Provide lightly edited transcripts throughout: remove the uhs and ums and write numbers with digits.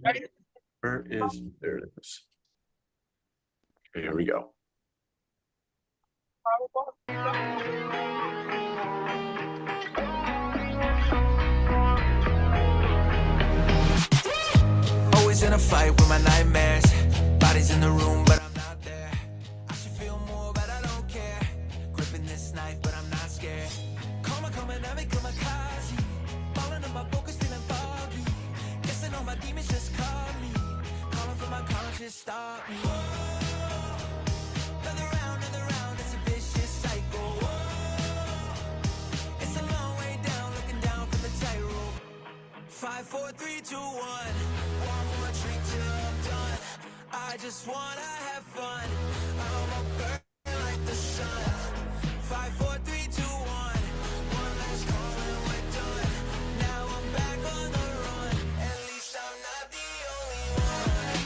There it is. Okay, here we go. Always in a fight with my nightmares. Bodies in the room, but I'm not there. I should feel more, but I don't care. Gripping this knife, but I'm not scared. Karma coming at me, kamikaze. Falling on my focus, feeling foggy. Guessing all my demons just caught me. Calling for my conscience, stop me. Another round, it's a vicious cycle. It's a long way down, looking down from the tightrope. 5, 4, 3, 2, 1. One more drink till I'm done. I just wanna have fun. I'ma burn like the sun. 5, 4, 3, 2, 1. One last call and we're done. Now I'm back on the run. At least I'm not the only one.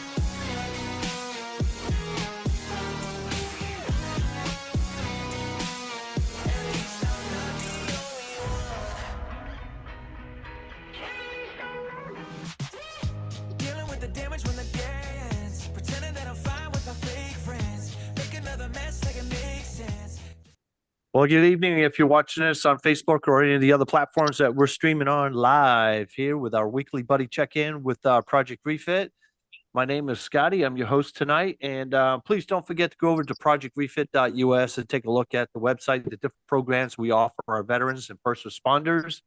At least I'm not the only one. Dealing with the damage when the dance. Pretending that I'm fine with my fake friends. Make another mess like it makes sense. Well, good evening. If you're watching this on Facebook or any of the other platforms that we're streaming on live here with our weekly buddy check-in with Project Refit. My name is Scotty. I'm your host tonight. And please don't forget to go over to projectrefit.us and take a look at the website, the different programs we offer our veterans and first responders.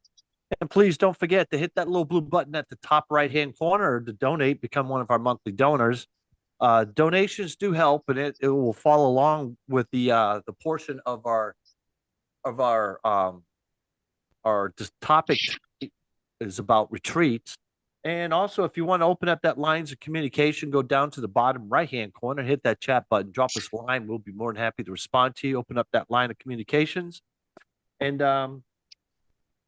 And please don't forget to hit that little blue button at the top right-hand corner to donate, become one of our monthly donors. Donations do help, and it will follow along with the portion of our topic is about retreats. And also, if you want to open up that lines of communication, go down to the bottom right-hand corner, hit that chat button, drop us a line. We'll be more than happy to respond to you. Open up that line of communications. And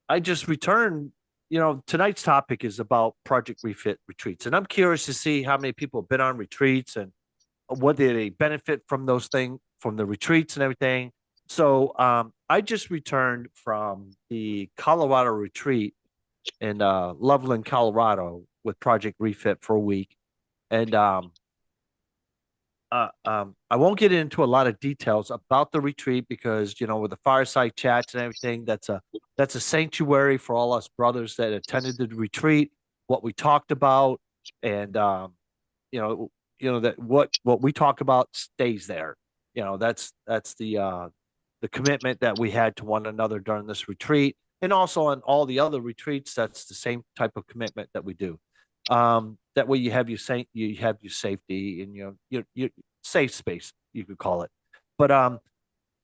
I just returned, tonight's topic is about Project Refit retreats. And I'm curious to see how many people have been on retreats and what did they benefit from those things, from the retreats and everything. So I just returned from the Colorado retreat in Loveland, Colorado with Project Refit for a week. And I won't get into a lot of details about the retreat because, with the fireside chats and everything, that's a sanctuary for all us brothers that attended the retreat, what we talked about, and that what we talk about stays there. That's the commitment that we had to one another during this retreat, and also on all the other retreats. That's the same type of commitment that we do. That way you have your safety and your safe space, you could call it. But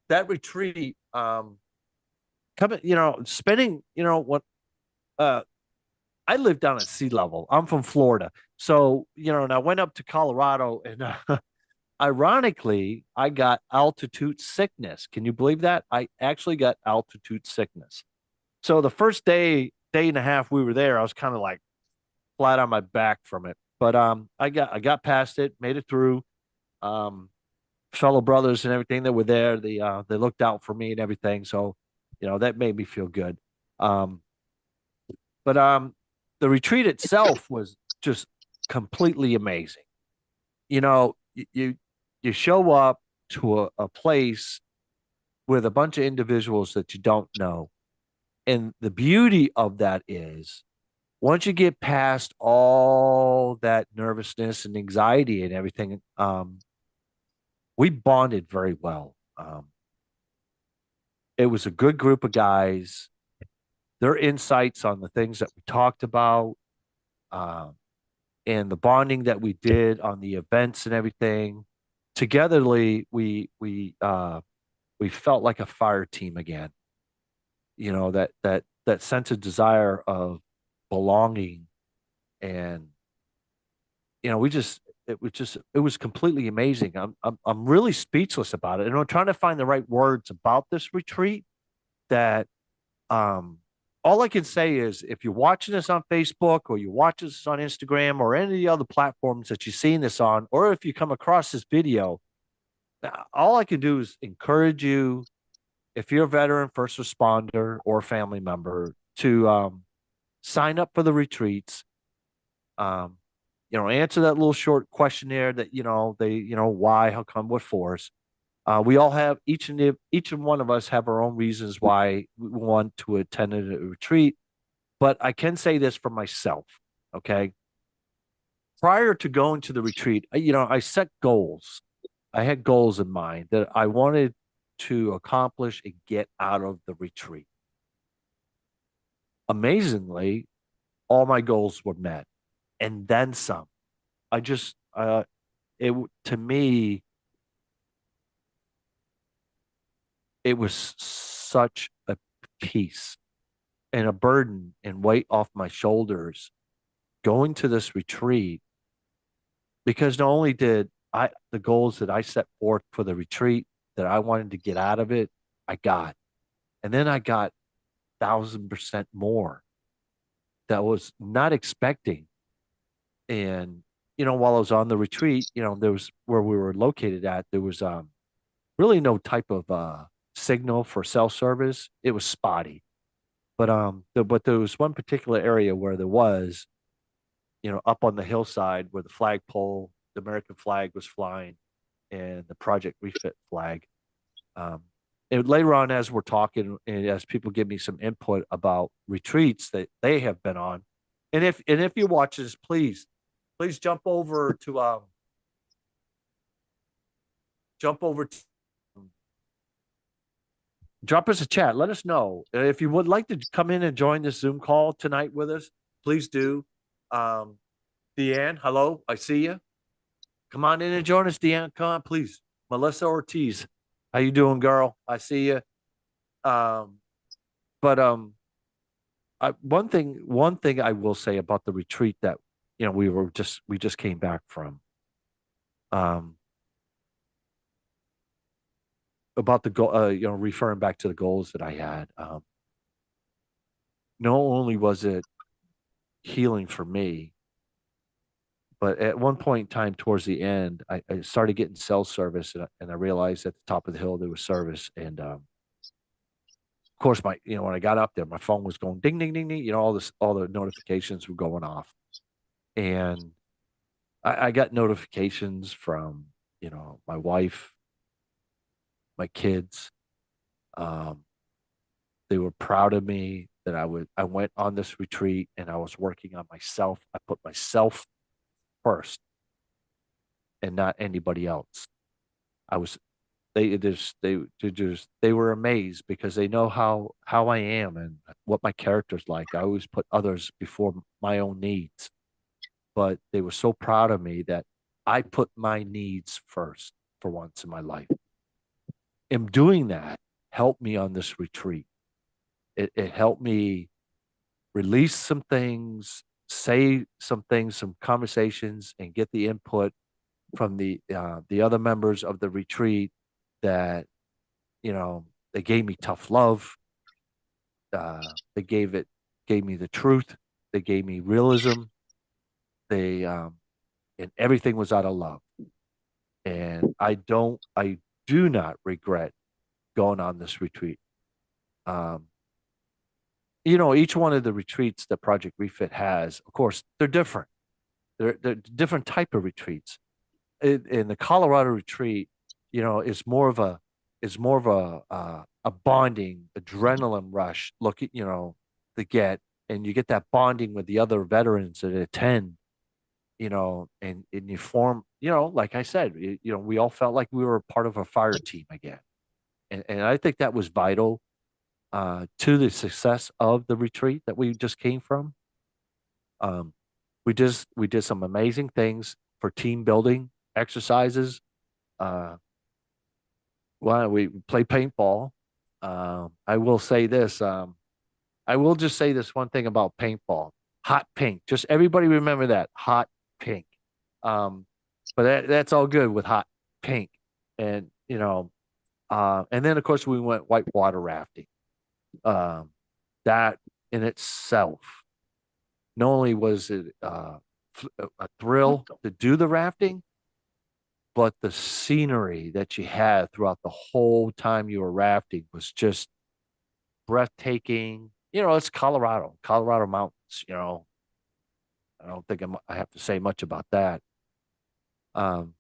that retreat, spending, what I live down at sea level. I'm from Florida. So, and I went up to Colorado and ironically, I got altitude sickness. Can you believe that? I actually got altitude sickness. So the first day and a half we were there, I was kind of like flat on my back from it. But I got past it, made it through. Fellow brothers and everything that were there, they looked out for me and everything. So, that made me feel good. But the retreat itself was just completely amazing. You show up to a place with a bunch of individuals that you don't know. And the beauty of that is once you get past all that nervousness and anxiety and everything, we bonded very well. It was a good group of guys. Their insights on the things that we talked about, and the bonding that we did on the events and everything. Togetherly, we felt like a fire team again. That sense of desire of belonging, and it was completely amazing. I'm really speechless about it, and I'm trying to find the right words about this retreat. That all I can say is, if you're watching this on Facebook or you're watching this on Instagram or any of the other platforms that you're seeing this on, or if you come across this video, all I can do is encourage you, if you're a veteran, first responder, or family member, to sign up for the retreats. answer that little short questionnaire that, why, how come, what for us. We all have each and one of us have our own reasons why we want to attend a retreat. But I can say this for myself, okay? Prior to going to the retreat, I set goals. I had goals in mind that I wanted to accomplish and get out of the retreat. Amazingly, all my goals were met and then some. I just, to me, it was such a peace and a burden and weight off my shoulders going to this retreat, because not only did the goals that I set forth for the retreat that I wanted to get out of it, I got, and then I got 1,000% more that I was not expecting. And, while I was on the retreat, there was where we were located at, there was really no type of signal for cell service. It was spotty. But there was one particular area where there was, up on the hillside where the flagpole, the American flag was flying, and the Project Refit flag. Um, and later on, as we're talking, and as people give me some input about retreats that they have been on, and if you watch this, please jump over to drop us a chat. Let us know if you would like to come in and join this Zoom call tonight with us. Please do. Um, Deanne, hello, I see you. Come on in and join us, Deanne. Come on, please. Melissa Ortiz, how you doing, girl? I see you. Um, but one thing I will say about the retreat that we just came back from. Um, about the goal, referring back to the goals that I had. Not only was it healing for me, but at one point in time towards the end, I started getting cell service, and I realized at the top of the hill there was service. And of course, when I got up there, my phone was going ding, ding, ding, ding. All the notifications were going off, and I got notifications from my wife, my kids. Um, they were proud of me that I went on this retreat and I was working on myself. I put myself first and not anybody else. I was they were amazed because they know how I am and what my character's like. I always put others before my own needs. But they were so proud of me that I put my needs first for once in my life. And doing that helped me on this retreat. It helped me release some things, say some things, some conversations, and get the input from the other members of the retreat that they gave me tough love. They gave me the truth. They gave me realism. They and everything was out of love. And I do not regret going on this retreat. Um, each one of the retreats that Project Refit has, of course, they're different. They're different type of retreats. In the Colorado retreat, it's more of a bonding adrenaline rush. Look at to get, and you get that bonding with the other veterans that attend. And you form, like I said, we all felt like we were part of a fire team again, and I think that was vital to the success of the retreat that we just came from. Um, we did some amazing things for team building exercises. Uh, well, we played paintball. I will say this. I will just say this one thing about paintball. Hot pink. Just everybody remember that hot pink. Um, but that's all good with hot pink, and and then of course we went whitewater rafting. Um, that in itself, not only was it a thrill to do the rafting, but the scenery that you had throughout the whole time you were rafting was just breathtaking. It's Colorado mountains. I don't think I have to say much about that. Um,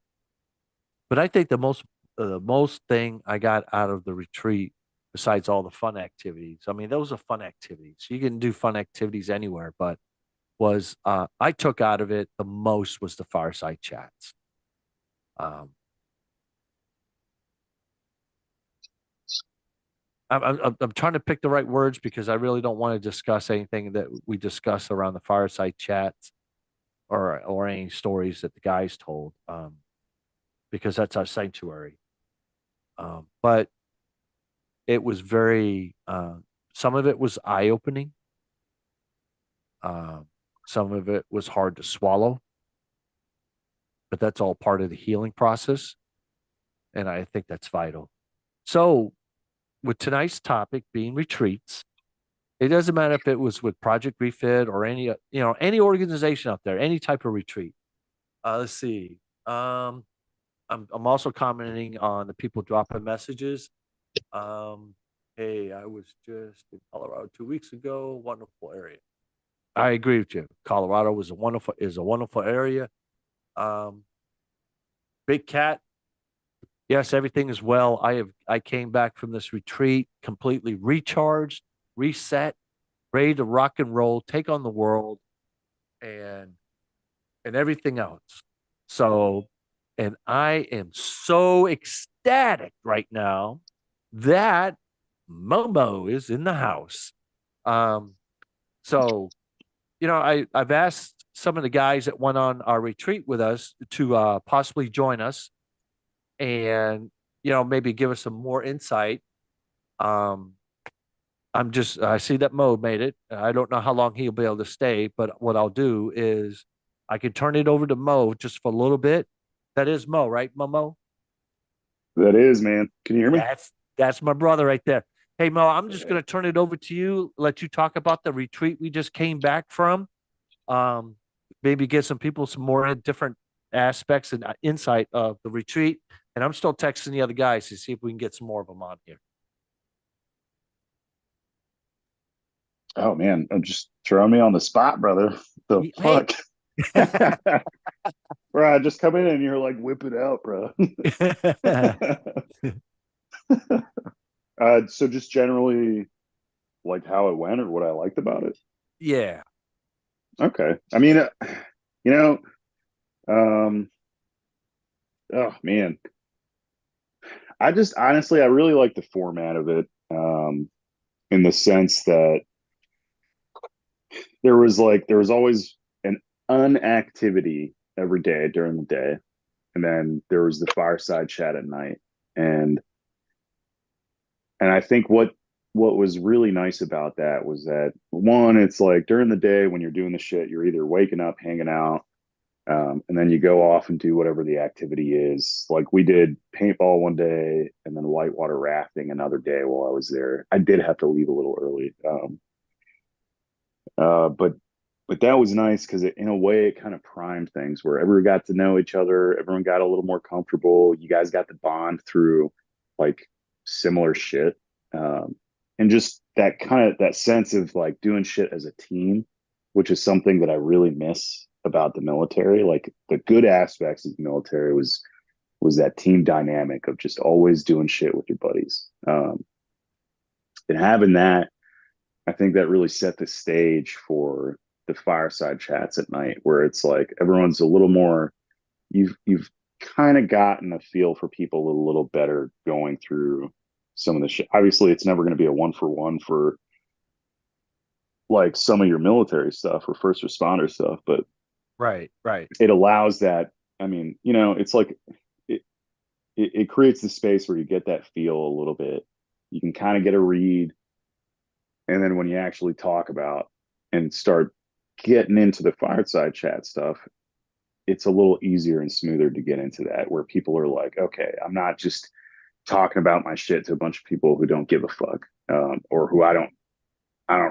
but I think the most thing I got out of the retreat, besides all the fun activities, I mean, those are fun activities. You can do fun activities anywhere, but was I took out of it the most was the fireside chats. Um, I'm trying to pick the right words because I really don't want to discuss anything that we discuss around the fireside chats or any stories that the guys told, because that's our sanctuary. But it was very some of it was eye opening. Some of it was hard to swallow, but that's all part of the healing process, and I think that's vital. So, with tonight's topic being retreats, it doesn't matter if it was with Project Refit or any any organization out there, any type of retreat. Let's see. I'm also commenting on the people dropping messages. Hey, I was just in Colorado 2 weeks ago. Wonderful area. I agree with you. Colorado is a wonderful area. Um, Big Cat. Yes, everything is well. I came back from this retreat completely recharged, reset, ready to rock and roll, take on the world, and everything else. So, and I am so ecstatic right now that Momo is in the house. Um, so I've asked some of the guys that went on our retreat with us to possibly join us and maybe give us some more insight. Um, I see that Mo made it. I don't know how long he'll be able to stay, but what I'll do is I can turn it over to Mo just for a little bit. That is Mo, right, Mo? That is, man. Can you hear me? That's my brother right there. Hey Mo, I'm just going to turn it over to you. Let you talk about the retreat we just came back from. Um, Maybe give some people some more different aspects and insight of the retreat. And I'm still texting the other guys to see if we can get some more of them on here. Oh man, I'm just throwing me on the spot, brother. The Hey. fuck? Bro, I just come in and you're like, whip it out, bro. So just generally like how it went or what I liked about it. Yeah. Okay. I mean, you know, um, oh man, I just honestly, I really like the format of it, in the sense that there was always an unactivity every day during the day, and then there was the fireside chat at night. And I think what was really nice about that was that one, it's like during the day when you're doing the shit, you're either waking up, hanging out, and then you go off and do whatever the activity is. Like we did paintball one day and then whitewater rafting another day while I was there. I did have to leave a little early. But that was nice because in a way it kind of primed things where everyone got to know each other, everyone got a little more comfortable. You guys got to bond through like similar shit, and just that kind of that sense of like doing shit as a team, which is something that I really miss about the military. Like the good aspects of the military was that team dynamic of just always doing shit with your buddies, and having that. I think that really set the stage for the fireside chats at night, where it's like everyone's a little more. You've kind of gotten a feel for people a little better going through some of the shit. Obviously, it's never going to be a one for one for like some of your military stuff or first responder stuff, but Right. Right. it allows that. I mean, it's like it, it creates the space where you get that feel a little bit. You can kind of get a read, and then when you actually talk about and start getting into the fireside chat stuff, it's a little easier and smoother to get into that where people are like, okay, I'm not just talking about my shit to a bunch of people who don't give a fuck, or who I don't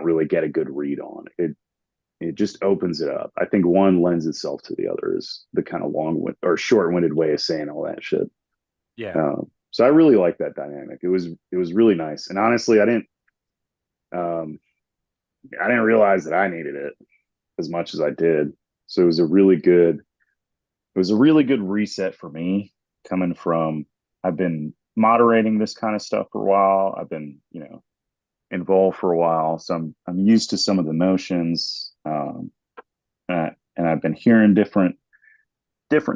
really get a good read on. It just opens it up. I think one lends itself to the other is the kind of or short-winded way of saying all that shit. Yeah. So I really like that dynamic. It was really nice. And honestly, I didn't realize that I needed it as much as I did. So it was a really good reset for me coming from I've been moderating this kind of stuff for a while. I've been, involved for a while. So I'm used to some of the motions. And I've been hearing different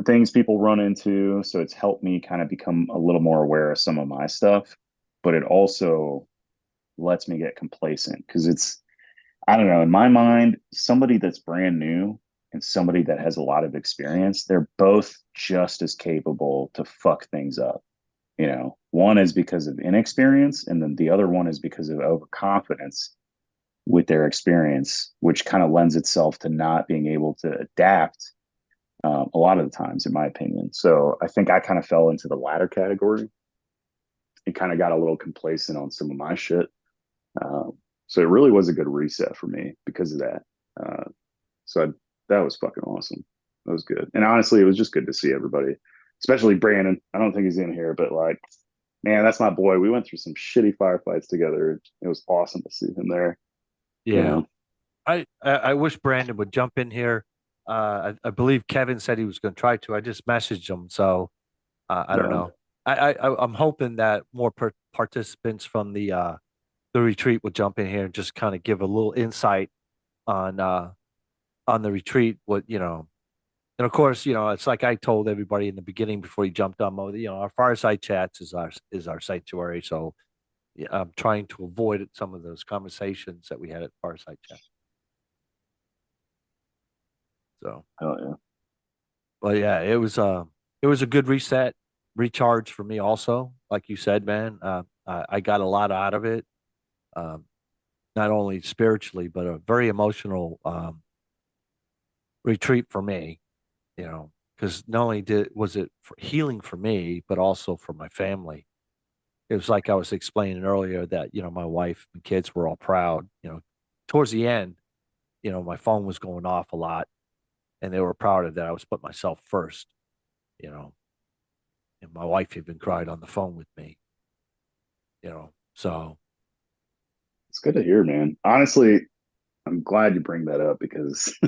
things people run into. So it's helped me kind of become a little more aware of some of my stuff. But it also lets me get complacent because I don't know, in my mind, somebody that's brand new and somebody that has a lot of experience, they're both just as capable to fuck things up. One is because of inexperience, and then the other one is because of overconfidence with their experience, which kind of lends itself to not being able to adapt a lot of the times, in my opinion. So I think I kind of fell into the latter category and kind of got a little complacent on some of my shit. So it really was a good reset for me because of that. That was fucking awesome. That was good. And honestly, it was just good to see everybody, especially Brandon. I don't think he's in here, but like, man, that's my boy. We went through some shitty firefights together. It was awesome to see him there. Yeah. I wish Brandon would jump in here. I believe Kevin said he was going to try to. I just messaged him, so I don't know. I'm hoping that more participants from the retreat will jump in here and just kind of give a little insight on the retreat. And of course, it's like I told everybody in the beginning before you jumped on mode. Our fireside chats is our sanctuary. So yeah, I'm trying to avoid some of those conversations that we had at fireside chat. So, Hell yeah. but yeah, it was a good reset, recharge for me also. Like you said, man, I got a lot out of it, um, not only spiritually but a very emotional retreat for me. Because not only was it for healing for me, but also for my family. It was like I was explaining earlier that my wife and kids were all proud. Towards the end, my phone was going off a lot, and they were proud of that. I was putting myself first. You know, and my wife even cried on the phone with me. So It's good to hear, man. Honestly, I'm glad you bring that up because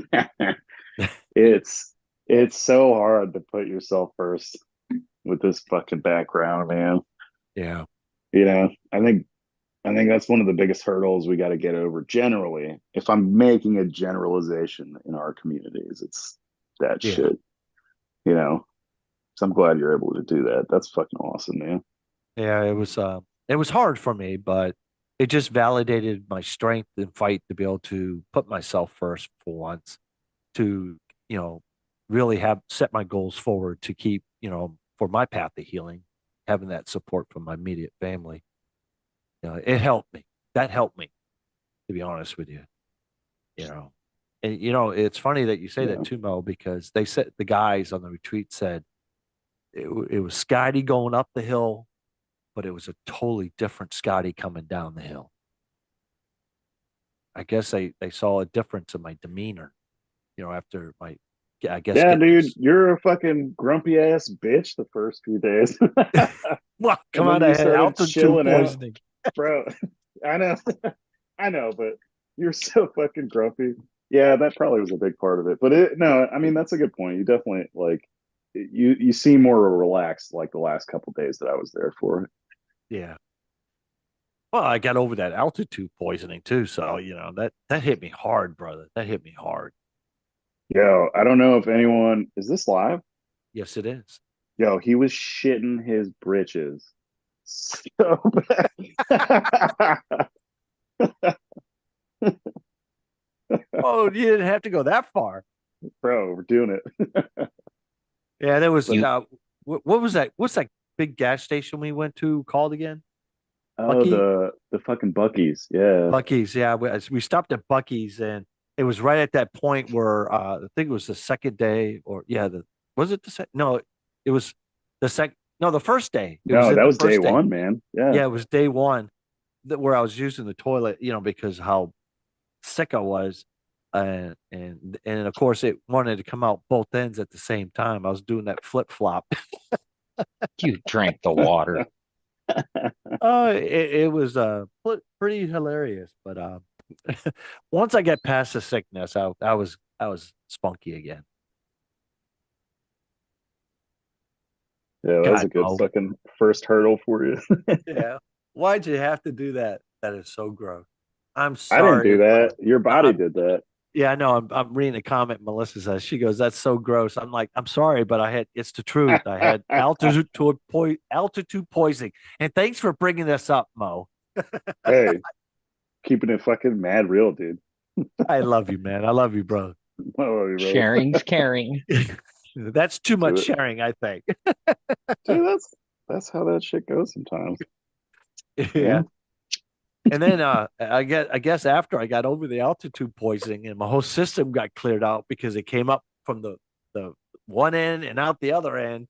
it's it's so hard to put yourself first with this fucking background, man. yeah, I think that's one of the biggest hurdles we got to get over generally. If I'm making a generalization in our communities, it's that yeah, shit, you know. So I'm glad you're able to do that. That's fucking awesome, man. yeah. It was hard for me, but it just validated my strength and fight to be able to put myself first for once, to you know really have set my goals forward to keep for my path of healing, having that support from my immediate family. It helped me. That helped me, to be honest with you. you know and it's funny that you say that Yeah. too, Mo, because they said the guys on the retreat said it was Scotty going up the hill, but it was a totally different Scotty coming down the hill. I guess they saw a difference in my demeanor, after my, I guess, Yeah, getting dude, you're a fucking grumpy ass bitch the first few days. well, And come then on, you I had started altitude chilling out, poisoning. bro. I know. I know, but you're so fucking grumpy. Yeah, that probably was a big part of it. But no, I mean that's a good point. You definitely like you seem more relaxed like the last couple days that I was there for. Yeah. Well, I got over that altitude poisoning too, so that hit me hard, brother. That hit me hard. Yo, I don't know if anyone is this live? Yes, it is. Yo, he was shitting his britches so bad. Oh, you didn't have to go that far. Bro, we're doing it. Yeah, there was. But What was that? What's that big gas station we went to called again? oh, Bucky. the fucking Buckies. Yeah. Bucky's. Yeah, we stopped at Bucky's, and it was right at that point where I think it was the second day, or yeah, was it the second? No, it was the second. No, the first day. It was No, in that the was day first day. one, man. Yeah. Yeah, it was day one where I was using the toilet, because how sick I was, and of course it wanted to come out both ends at the same time. I was doing that flip flop. You drank the water. Oh, it was pretty hilarious, but once I get past the sickness, I was That was spunky again. Yeah, that was a God, good no. fucking first hurdle for you. Yeah. Why'd you have to do that? That is so gross. I'm I didn't do sorry. that. Your body I, did that. yeah, I know. I'm reading a comment Melissa says. She goes, "That's so gross." I'm like, "I'm sorry, but it's the truth. I had altitude poisoning." And thanks for bringing this up, Mo. Hey, keeping it fucking mad real, dude. I love you, man. I love you, bro. Oh, brother. Sharing's caring. That's too much Dude, sharing, I think. dude, that's how that shit goes sometimes. Yeah. Man. And then I guess after I got over the altitude poisoning and my whole system got cleared out because it came up from the one end and out the other end,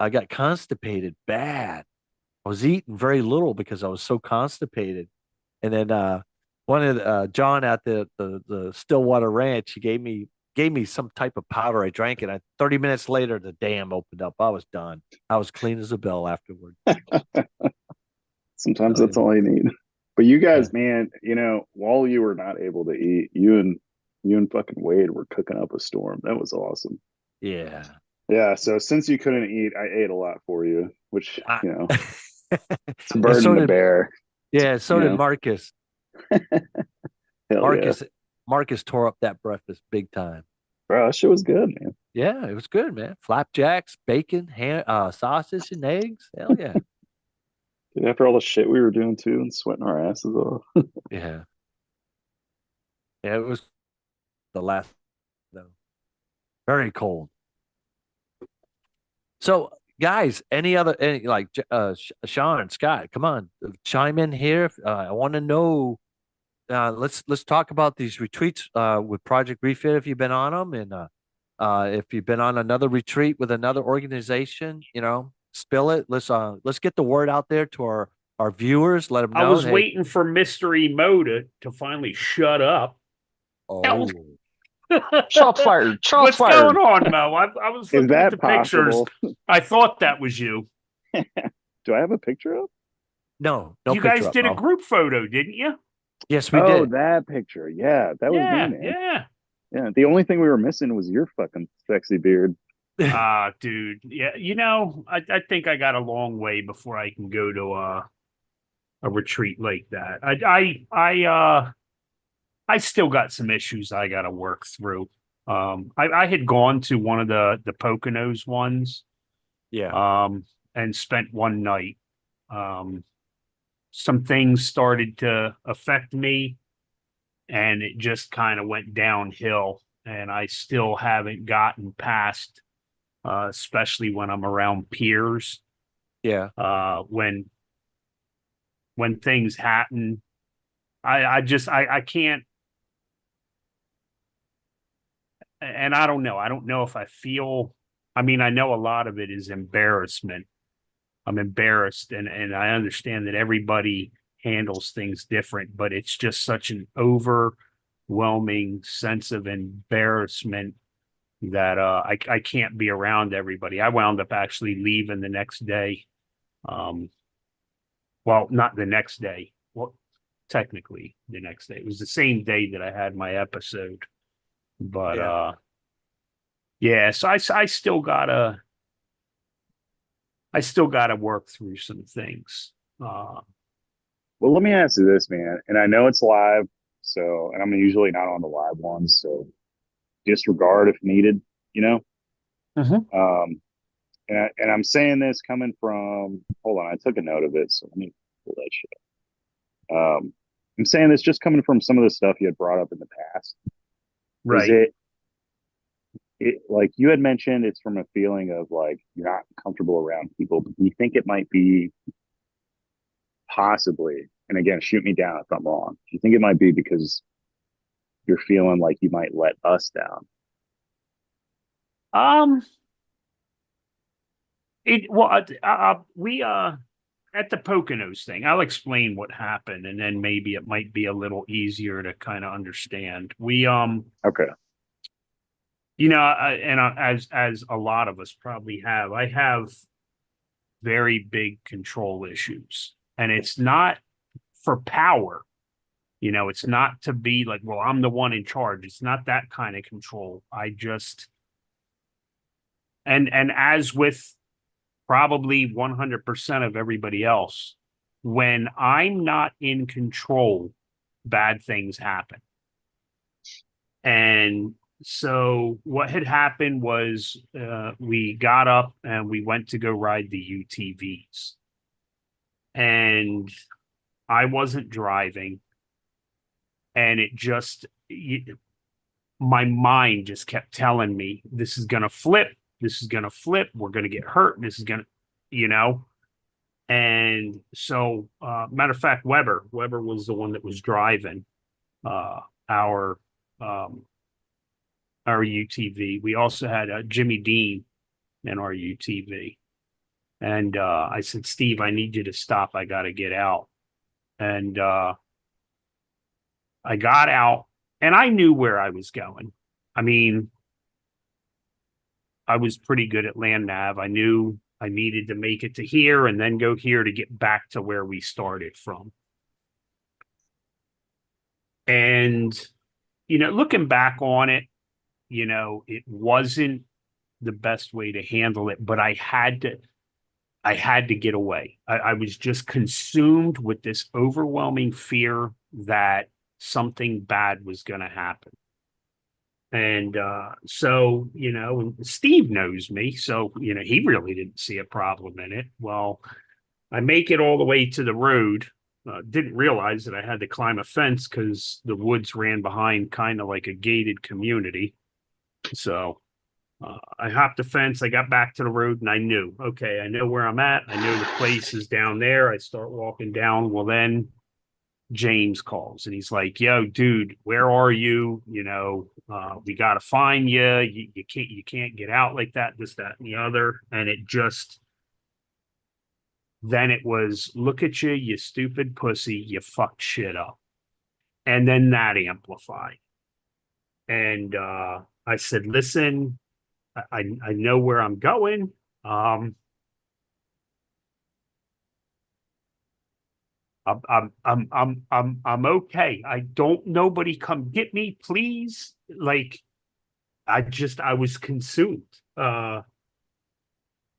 I got constipated bad. I was eating very little because I was so constipated. And then one of John at the Stillwater Ranch, he gave me some type of powder. I drank it. 30 minutes later, the dam opened up. I was done. I was clean as a bell afterward. Sometimes Oh, that's all you need. But you yeah. guys, man, while you were not able to eat, you and fucking Wade were cooking up a storm. That was awesome. Yeah. Yeah, so since you couldn't eat, I ate a lot for you, which, I, it's a and burden to bear. so You did know, Marcus. hell yeah. Marcus tore up that breakfast big time. Bro, that shit was good, man. Yeah, it was good, man. Flapjacks, bacon, ham, sausage, and eggs. Hell yeah. Dude, after all the shit we were doing too and sweating our asses off. Yeah. Yeah, it was the last though. Very cold. So, guys, any like Sean, Scott, come on, chime in here. I want to know. Let's talk about these retreats with Project Refit. If you've been on them, and if you've been on another retreat with another organization, spill it. Let's get the word out there to our viewers. Let them I know. was Hey, waiting for Mystery Mo to finally shut up. oh, Shots fired. Shots What's going fired. on, Mo? I was Is looking at that the pictures. possible? I thought that was you. Do I have a picture of? no You picture guys up, did a Mo. group photo, didn't you? Yes, we Oh, did. that picture. Yeah, that was me, Yeah, man. yeah. Yeah, the only thing we were missing was your fucking sexy beard. Dude. Yeah, I think I got a long way before I can go to a retreat like that. I still got some issues I got to work through. I had gone to one of the Poconos ones, Yeah, and spent one night. Um, some things started to affect me, and it just kind of went downhill. And I still haven't gotten past, especially when I'm around peers. yeah, When things happen, I can't. And I don't know. I don't know if I feel. I mean, I know a lot of it is embarrassment. I'm embarrassed, and I understand that everybody handles things different, but it's just such an overwhelming sense of embarrassment that I can't be around everybody. I wound up actually leaving the next day. Well, not the next day. Well, technically the next day. It was the same day that I had my episode. But yeah. yeah, so I still gotta work through some things. Well, let me ask you this, man. And I know it's live, and I'm usually not on the live ones, so disregard if needed, you know? Mhm. And I'm saying this coming from, hold on, I took a note of it, so let me pull that shit up. I'm saying this just coming from some of the stuff you had brought up in the past. Is Right. it like you had mentioned it's from a feeling of like you're not comfortable around people, but do you think it might be possibly, and again, shoot me down if I'm wrong, do you think it might be because you're feeling like you might let us down? Um, we at the Poconos thing, I'll explain what happened, and then maybe it might be a little easier to kind of understand. Okay. As a lot of us probably have, I have very big control issues, and it's not for power. You know, it's not to be like, well, I'm the one in charge. It's not that kind of control. I just, and as with probably 100% of everybody else, when I'm not in control, bad things happen. And so what had happened was we got up and we went to go ride the UTVs. And I wasn't driving. And it just, my mind just kept telling me, this is going to flip. This is going to flip. We're going to get hurt. This is going to, you know. And so, matter of fact, Weber was the one that was driving our UTV. We also had Jimmy Dean in our UTV. And I said, Steve, I need you to stop. I got to get out. And I got out and I knew where I was going. I mean, I was pretty good at land nav. I knew I needed to make it to here and then go here to get back to where we started from. And, you know, looking back on it, you know, it wasn't the best way to handle it, but I had to get away. I was just consumed with this overwhelming fear that something bad was going to happen. And so, you know, Steve knows me. So, you know, he really didn't see a problem in it. Well, I make it all the way to the road. Didn't realize that I had to climb a fence because the woods ran behind kind of like a gated community. So I hopped the fence. I got back to the road and I knew, okay, I know where I'm at. I know the place is down there. I start walking down. Well, then James calls and he's like, yo, dude, where are you? You know, we got to find you. You can't get out like that, this, that, and the other. And it just, then it was, look at you, you stupid pussy, you fucked shit up. And then that amplified. And I said, listen, I know where I'm going. I'm okay. I don't, nobody come get me, please. Like, I was consumed. And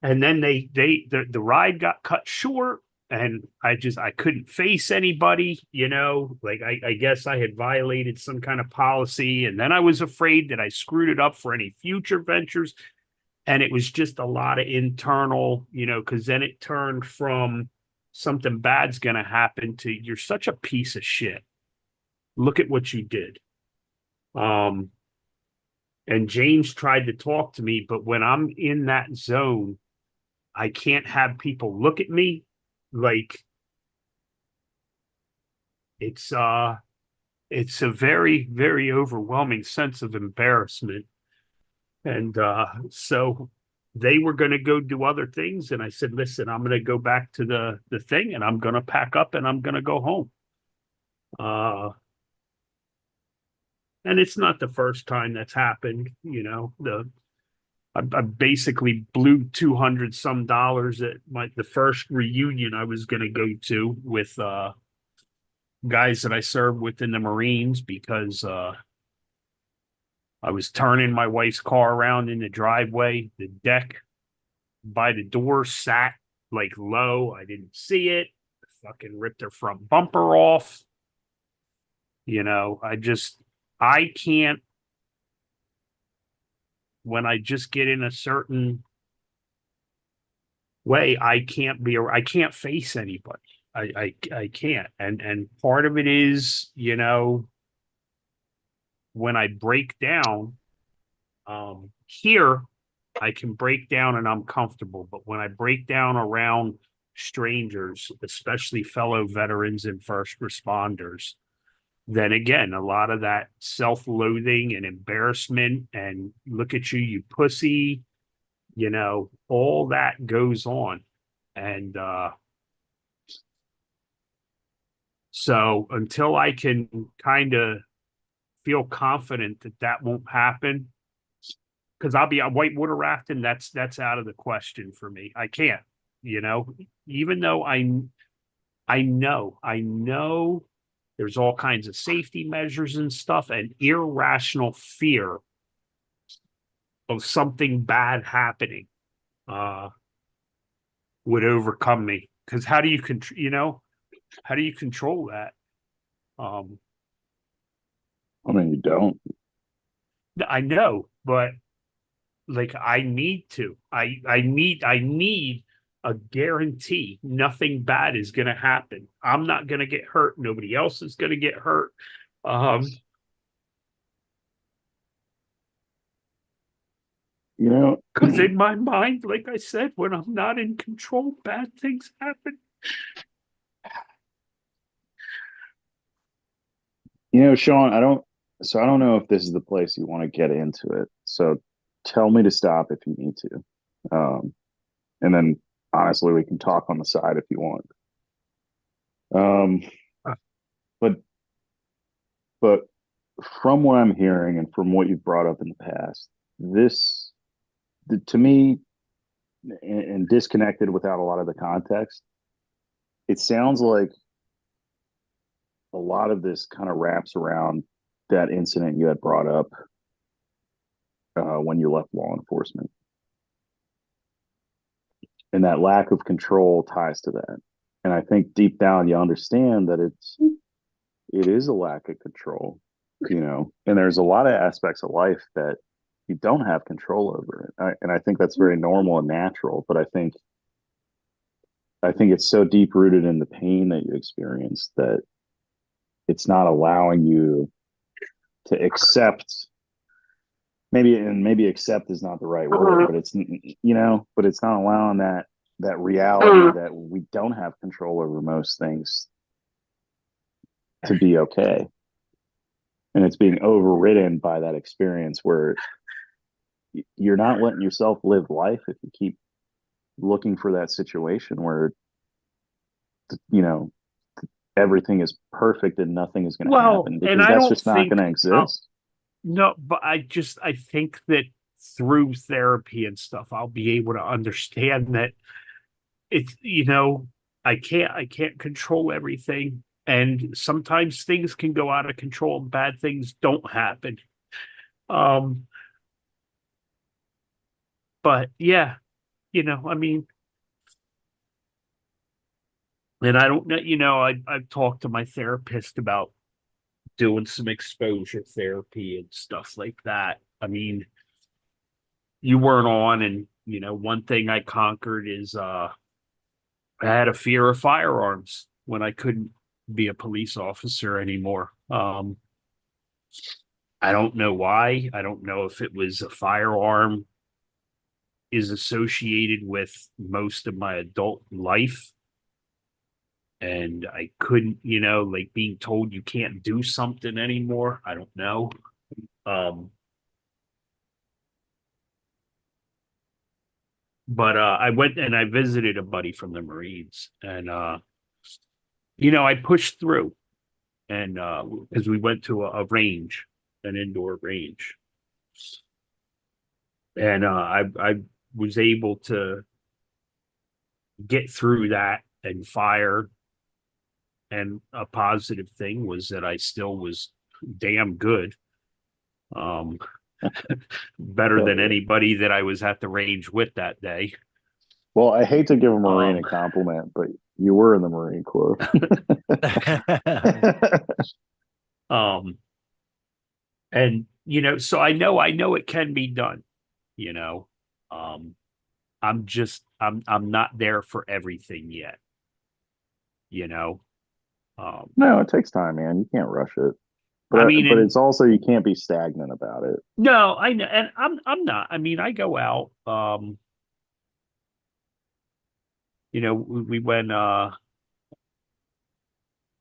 then the ride got cut short and I couldn't face anybody, you know, like I guess I had violated some kind of policy. And then I was afraid that I screwed it up for any future ventures. And it was just a lot of internal, you know, because then it turned from something bad's going to happen to you're such a piece of shit. Look at what you did. And James tried to talk to me, but when I'm in that zone, I can't have people look at me like it's a very, very overwhelming sense of embarrassment. And so they were going to go do other things. And I said, listen, I'm going to go back to the thing and I'm going to pack up and I'm going to go home. And it's not the first time that's happened. You know, I basically blew $200 some at the first reunion I was going to go to with guys that I served with in the Marines because I was turning my wife's car around in the driveway. The deck by the door sat like low. I didn't see it. I fucking ripped her front bumper off. You know, I can't, when I just get in a certain way, I can't face anybody. I can't. And part of it is, you know, when I break down, here, I can break down and I'm comfortable. But when I break down around strangers, especially fellow veterans and first responders, then again, a lot of that self-loathing and embarrassment and look at you, you pussy, you know, all that goes on. And so until I can kind of feel confident that that won't happen, because I'll be on whitewater rafting, that's out of the question for me. I can't, you know, even though I know There's all kinds of safety measures and stuff, and irrational fear of something bad happening would overcome me. Because how do you how do you control that? I mean, you don't. I know, but like I need to. I need a guarantee nothing bad is gonna happen. I'm not gonna get hurt. Nobody else is gonna get hurt. You know, Because in my mind, like I said, when I'm not in control, bad things happen. Sean, I don't know if this is the place you want to get into it. So tell me to stop if you need to. And then honestly, we can talk on the side if you want. But from what I'm hearing and from what you've brought up in the past, to me, and disconnected without a lot of the context, it sounds like a lot of this kind of wraps around that incident you had brought up when you left law enforcement. And that lack of control ties to that. And I think deep down you understand that it is a lack of control, and there's a lot of aspects of life that you don't have control over. And I think that's very normal and natural, but I think it's so deep rooted in the pain that you experienced that it's not allowing you to accept. Maybe accept is not the right word, but it's not allowing that reality that we don't have control over most things to be okay. And it's being overridden by that experience where you're not letting yourself live life if you keep looking for that situation where everything is perfect and nothing is going to happen, because that's just not going to exist. No, but I think that through therapy and stuff, I'll be able to understand that it's, I can't control everything. And sometimes things can go out of control and bad things don't happen. But yeah, I mean, and I don't know, I've talked to my therapist about doing some exposure therapy and stuff like that. I mean, you weren't on, and one thing I conquered is I had a fear of firearms when I couldn't be a police officer anymore. I don't know why. I don't know if it was a firearm is associated with most of my adult life. And I couldn't, like being told you can't do something anymore. I don't know. But I went and I visited a buddy from the Marines, and I pushed through, and because we went to a range, an indoor range, and I was able to get through that and fire. And a positive thing was that I still was damn good. Better than anybody that I was at the range with that day. Well, I hate to give a Marine a compliment, but you were in the Marine Corps. And so I know it can be done. I'm not there for everything yet. No, it takes time, man. You can't rush it. But I mean, but it's also, you can't be stagnant about it. No, I know, and I'm not. I mean, I go out. We went.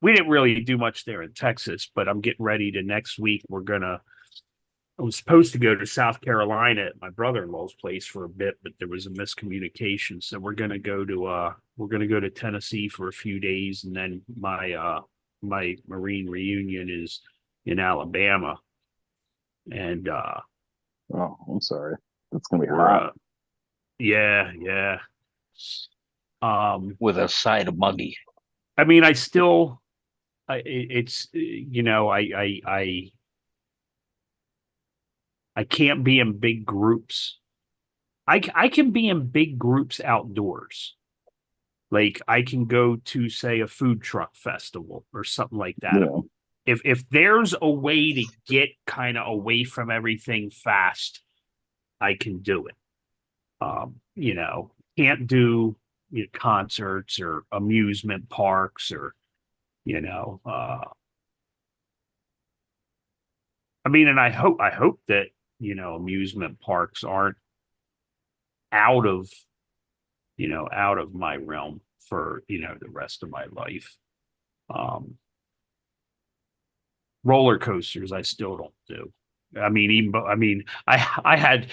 We didn't really do much there in Texas, but I'm getting ready to next week. I was supposed to go to South Carolina at my brother-in-law's place for a bit, but there was a miscommunication. So we're gonna go to Tennessee for a few days, and then my Marine reunion is in Alabama. And oh, I'm sorry. That's gonna be hot. Yeah. With a side of muggy. I mean, I still it's I can't be in big groups. I can be in big groups outdoors. Like I can go to say a food truck festival or something like that. Yeah. If there's a way to get kind of away from everything fast, I can do it. Can't do concerts or amusement parks or I mean, and I hope that amusement parks aren't out of out of my realm for the rest of my life. Roller coasters I still don't do. I had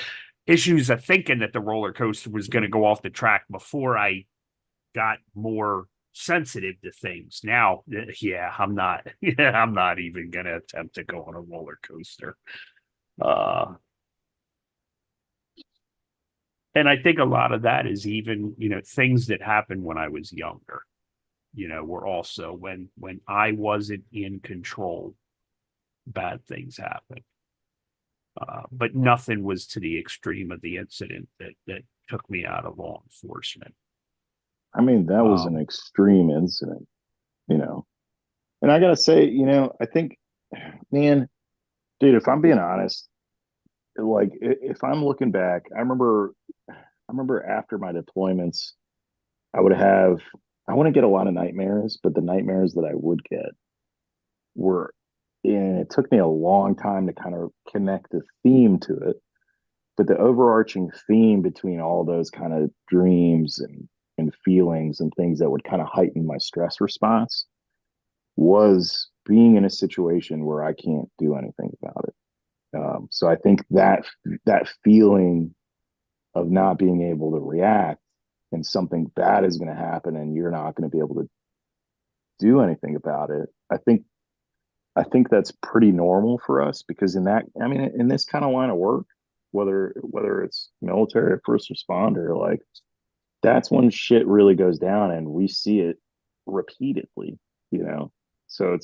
issues of thinking that the roller coaster was going to go off the track before I got more sensitive to things. Now, yeah, I'm not I'm not even going to attempt to go on a roller coaster. And I think a lot of that is even, things that happened when I was younger, were also when I wasn't in control, bad things happened. But nothing was to the extreme of the incident that took me out of law enforcement. I mean, that was an extreme incident, you know. And I gotta say, I think, man, dude, if I'm being honest, like if I'm looking back, I remember after my deployments, I would have I wouldn't get a lot of nightmares, but the nightmares that I would get were, and it took me a long time to kind of connect the theme to it. But the overarching theme between all those kind of dreams and feelings and things that would kind of heighten my stress response was being in a situation where I can't do anything about it. So I think that feeling of not being able to react and something bad is going to happen and you're not going to be able to do anything about it. I think that's pretty normal for us because in this kind of line of work, whether it's military or first responder, like that's when shit really goes down and we see it repeatedly, you know. So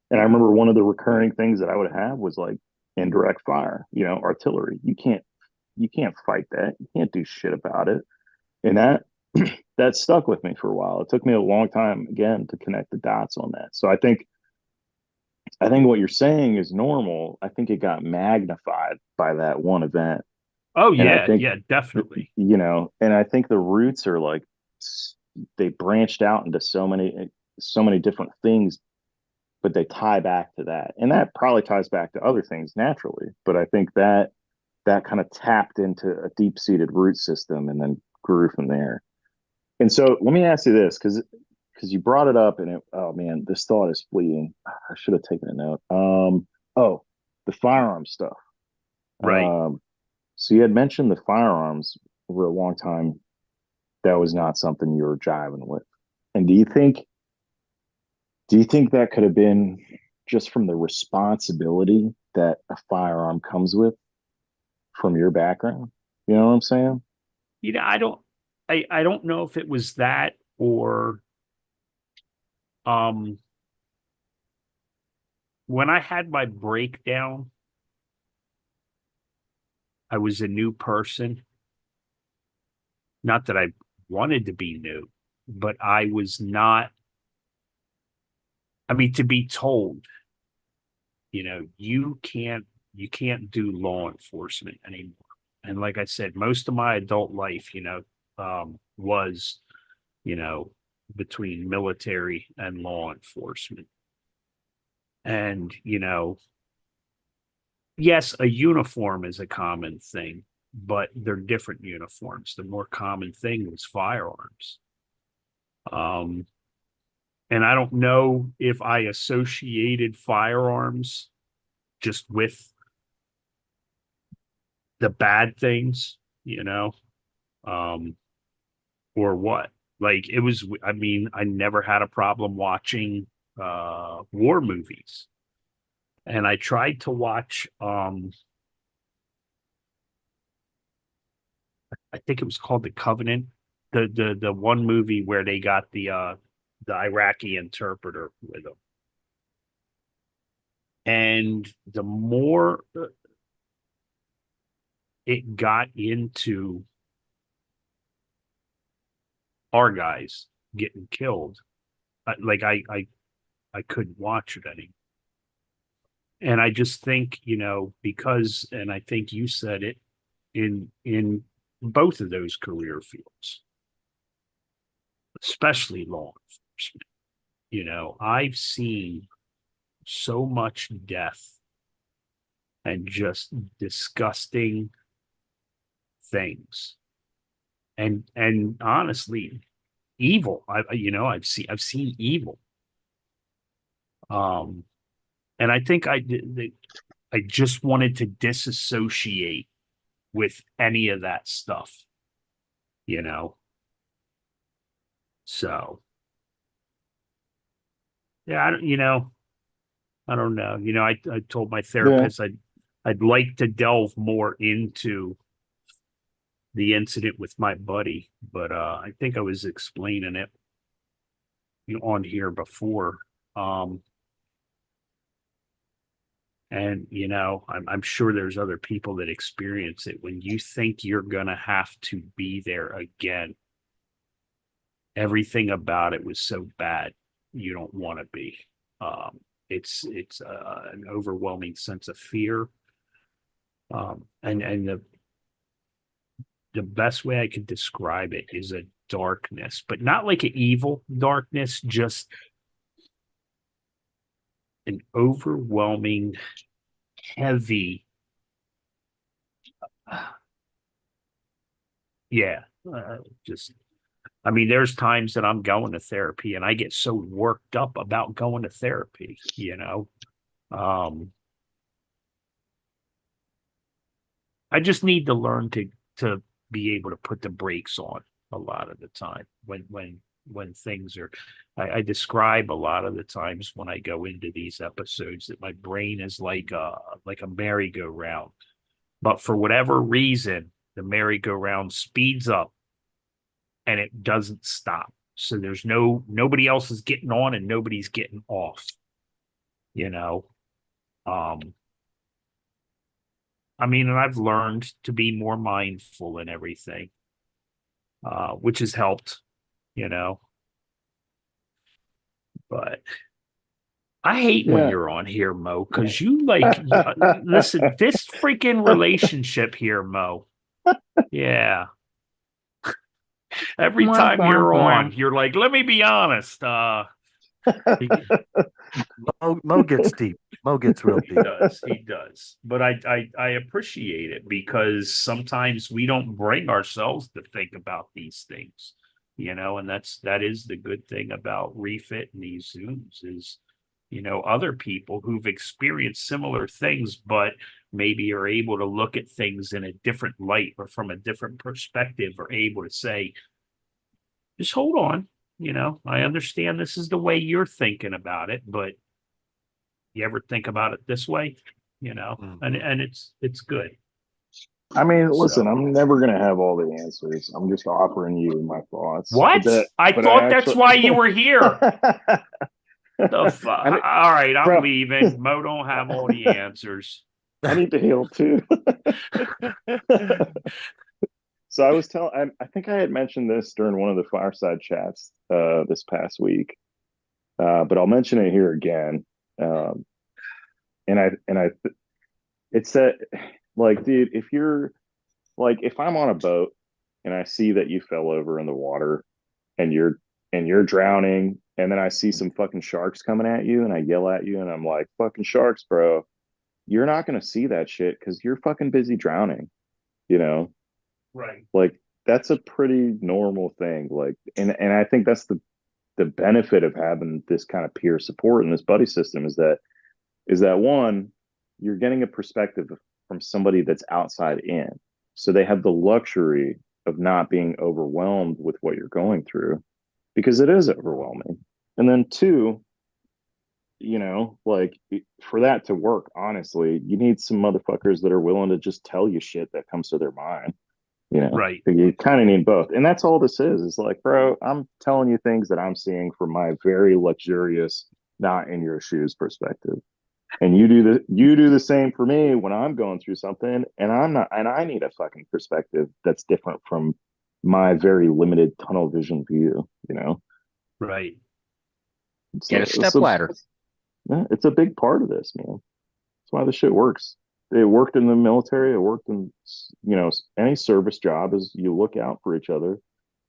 and I remember one of the recurring things that I would have was like indirect fire, artillery. You can't fight that. You can't do shit about it. And that stuck with me for a while. It took me a long time again to connect the dots on that. So I think what you're saying is normal. I think it got magnified by that one event. Oh And I yeah, think, yeah, definitely. and I think the roots are like they branched out into so many different things, but they tie back to that. And that probably ties back to other things naturally. But I think that kind of tapped into a deep-seated root system and then grew from there. And so let me ask you this, because you brought it up and oh man, this thought is fleeting. I should have taken a note. Oh, the firearm stuff. Right. So you had mentioned the firearms over a long time. That was not something you were jiving with. And do you think that could have been just from the responsibility that a firearm comes with from your background? You know what I'm saying? I don't know if it was that or um when I had my breakdown, I was a new person. Not that I wanted to be new, but I was not. I mean, to be told, you can't do law enforcement anymore. And like I said, most of my adult life, was, you know, between military and law enforcement. And, yes, a uniform is a common thing, but they're different uniforms. The more common thing was firearms. And I don't know if I associated firearms just with the bad things, or what. Like it was, I mean, I never had a problem watching war movies. And I tried to watch I think it was called The Covenant, the one movie where they got the Iraqi interpreter with them. And the more it got into our guys getting killed, like I couldn't watch it anymore. And I just think, because, and I think you said it, in both of those career fields, especially law enforcement, I've seen so much death and just disgusting things, and honestly, evil. I've seen evil. And I think I just wanted to disassociate with any of that stuff, So, yeah, I don't know. I told my therapist I'd like to delve more into the incident with my buddy, but I think I was explaining it on here before. And I'm sure there's other people that experience it. When you think you're gonna have to be there again, everything about it was so bad you don't want to be. It's an overwhelming sense of fear. And the best way I could describe it is a darkness, but not like an evil darkness, just an overwhelming, heavy, there's times that I'm going to therapy and I get so worked up about going to therapy, I just need to learn to be able to put the brakes on a lot of the time when things are. I describe a lot of the times when I go into these episodes that my brain is like a merry-go-round, but for whatever reason, the merry-go-round speeds up and it doesn't stop. So there's nobody else is getting on and nobody's getting off. And I've learned to be more mindful in everything, which has helped, But I hate when you're on here, Mo, because you listen, this freaking relationship here, Mo. Yeah. Every time you're on, you're like, let me be honest. Mo gets deep. Mo gets real deep. He does. But I appreciate it because sometimes we don't bring ourselves to think about these things, and that is the good thing about Refit and these Zooms is, other people who've experienced similar things, but maybe are able to look at things in a different light or from a different perspective, are able to say, just hold on. I understand this is the way you're thinking about it, but you ever think about it this way? And it's good. I mean, listen, I'm never going to have all the answers. I'm just offering you my thoughts. What? I thought that's why you were here. The fuck? All right, I'm leaving. Mo don't have all the answers. I need to heal too. So I was I think I had mentioned this during one of the fireside chats this past week, but I'll mention it here again. It's that, like, dude, if I'm on a boat and I see that you fell over in the water and you're drowning, and then I see some fucking sharks coming at you and I yell at you and I'm like, fucking sharks, bro. You're not going to see that shit because you're fucking busy drowning, Right. Like, that's a pretty normal thing. Like, and I think that's the benefit of having this kind of peer support in this buddy system is that one, you're getting a perspective from somebody that's outside in. So they have the luxury of not being overwhelmed with what you're going through, because it is overwhelming. And then two, like, for that to work, honestly, you need some motherfuckers that are willing to just tell you shit that comes to their mind. Right. You kind of need both. And that's all this is. It's like, bro, I'm telling you things that I'm seeing from my very luxurious, not in your shoes perspective. And you do the same for me when I'm going through something and I need a fucking perspective that's different from my very limited tunnel vision view, you know? Right. Get a step ladder. Yeah, it's a big part of this, man. That's why the shit works. It worked in the military. It worked in, any service job is you look out for each other,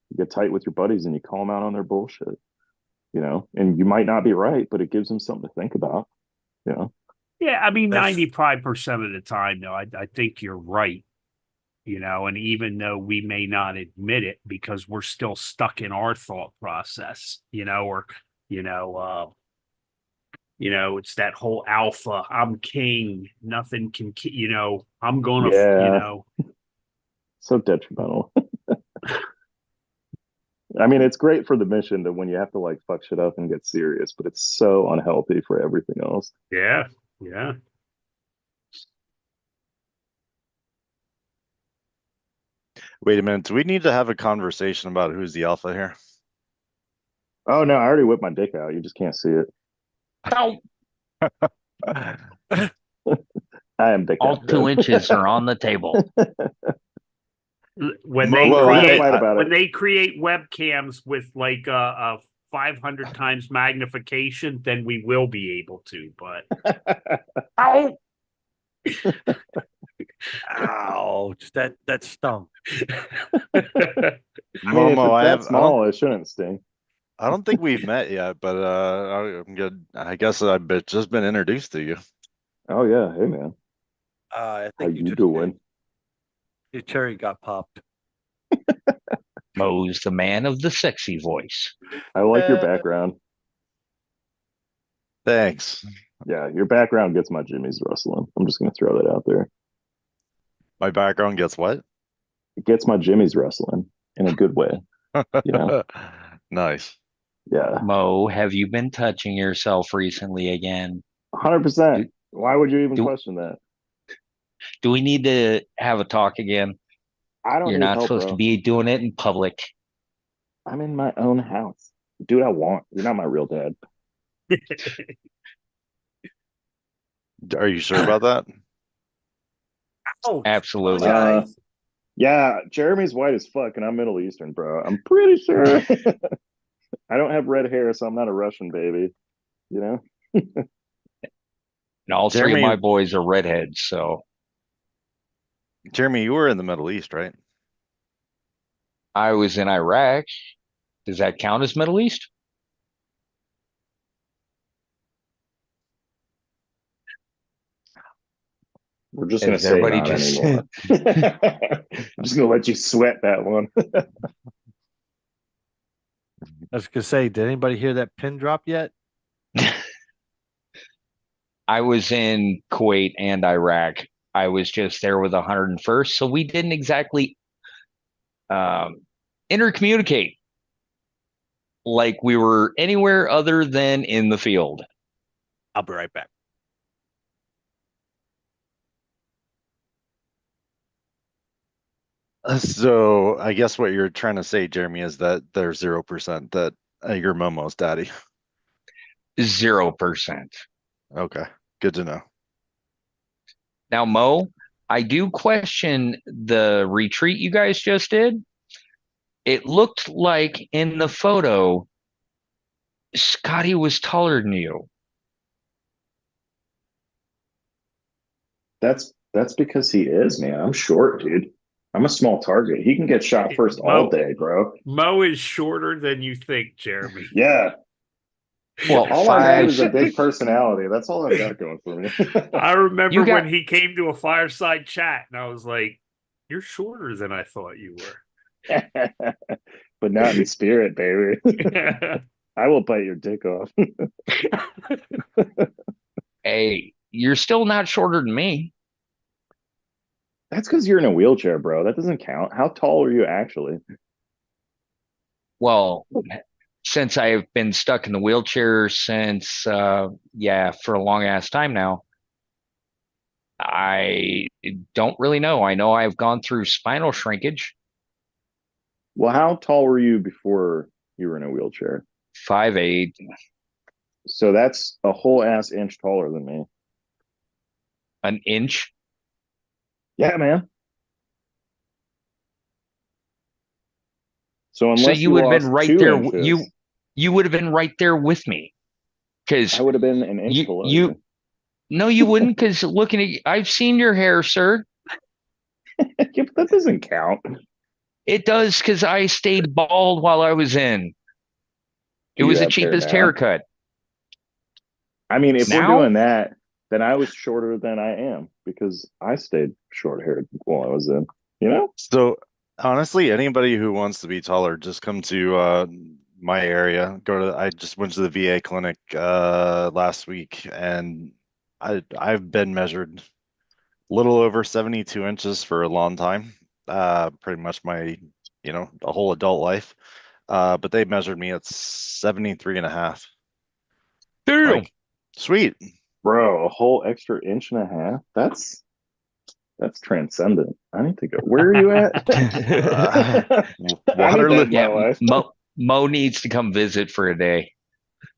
you get tight with your buddies and you call them out on their bullshit, and you might not be right, but it gives them something to think about, you know? Yeah, I mean, That's- 95% of the time, though, I think you're right. And even though we may not admit it because we're still stuck in our thought process, or, it's that whole alpha, I'm king, nothing can, I'm going to, Yeah. So detrimental. I mean, it's great for the mission that when you have to like fuck shit up and get serious, but it's so unhealthy for everything else. yeah, yeah. Wait a minute. Do we need to have a conversation about who's the alpha here? Oh no, I already whipped my dick out. You just can't see it. Oh, I am dick all out. 2 inches are on the table. When Whoa, they whoa, I create, fight about when it. they create webcams with like a 500 times magnification, then we will be able to. But Oh, Ouch! That stung. I mean, if Momo, it's that small, it shouldn't sting. I don't think we've met yet, but I'm good. I guess just been introduced to you. Oh yeah, hey man, I how think you just doing? your cherry got popped. Mo's the man of the sexy voice. I like your background. Thanks. Yeah, your background gets my jimmies rustling. I'm just gonna throw that out there. My background gets what? It gets my jimmies rustling in a good way. Nice. Yeah, Mo, have you been touching yourself recently again? 100%. Do, Why would you even do, question that? do we need to have a talk again? I don't You're need not help, supposed to bro. be doing it in public. I'm in my own house. Do what I want. You're not my real dad. Are you sure about that? Oh, Absolutely. guys. Yeah, Jeremy's white as fuck, and I'm Middle Eastern, bro. I'm pretty sure. I don't have red hair, so I'm not a Russian baby. You know? And all three of Jeremy- my boys are redheads, so Jeremy, you were in the Middle East, right? I was in Iraq. Does that count as Middle East? We're just gonna Is say everybody not just anymore. I'm just gonna let you sweat that one. I was gonna say, did anybody hear that pin drop yet? I was in Kuwait and Iraq. I was just there with 101st, so we didn't exactly intercommunicate like we were anywhere other than in the field. I'll be right back. So I guess what you're trying to say, Jeremy, is that there's 0% that you're Momo's daddy. 0%. Okay, good to know. Now, Mo, I do question the retreat you guys just did. It looked like in the photo, Scotty was taller than you. That's because he is, man. I'm short, dude. I'm a small target. He can get shot first all day, bro. Mo is shorter than you think, Jeremy. Yeah. Well, All I have is a big personality. That's all I've got going for me. I remember You got- when he came to a fireside chat, and I was like, "You're shorter than I thought you were." But not in spirit, baby. I will bite your dick off. Hey, you're still not shorter than me. That's because you're in a wheelchair, bro. That doesn't count. How tall are you actually? Well, since I've been stuck in the wheelchair since, for a long ass time now, I don't really know. I know I've gone through spinal shrinkage, Well, how tall were you before you were in a wheelchair? 5'8". So that's a whole ass inch taller than me. An inch? Yeah, man. So So unless you you would have been lost right two there. inches, You would have been right there with me I because would have been an inch you below you you. no, you wouldn't because looking at I've seen your hair, sir. Yeah, but that doesn't count. It does because I stayed bald while I was in. It Do you was the have hair cheapest now? haircut. I mean, if we're Now, doing that, then I was shorter than I am because I stayed short haired while I was in, you know? So honestly, anybody who wants to be taller, just come to my area. I just went to the VA clinic last week and I've been measured a little over 72 inches for a long time. Pretty much my, the whole adult life. But they measured me at 73 and a half. damn. Like, sweet. Bro, a whole extra inch and a half. That's transcendent. I need to go. Where are you at? Uh, I need that Waterloo, in my Yeah, life. Mo needs to come visit for a day.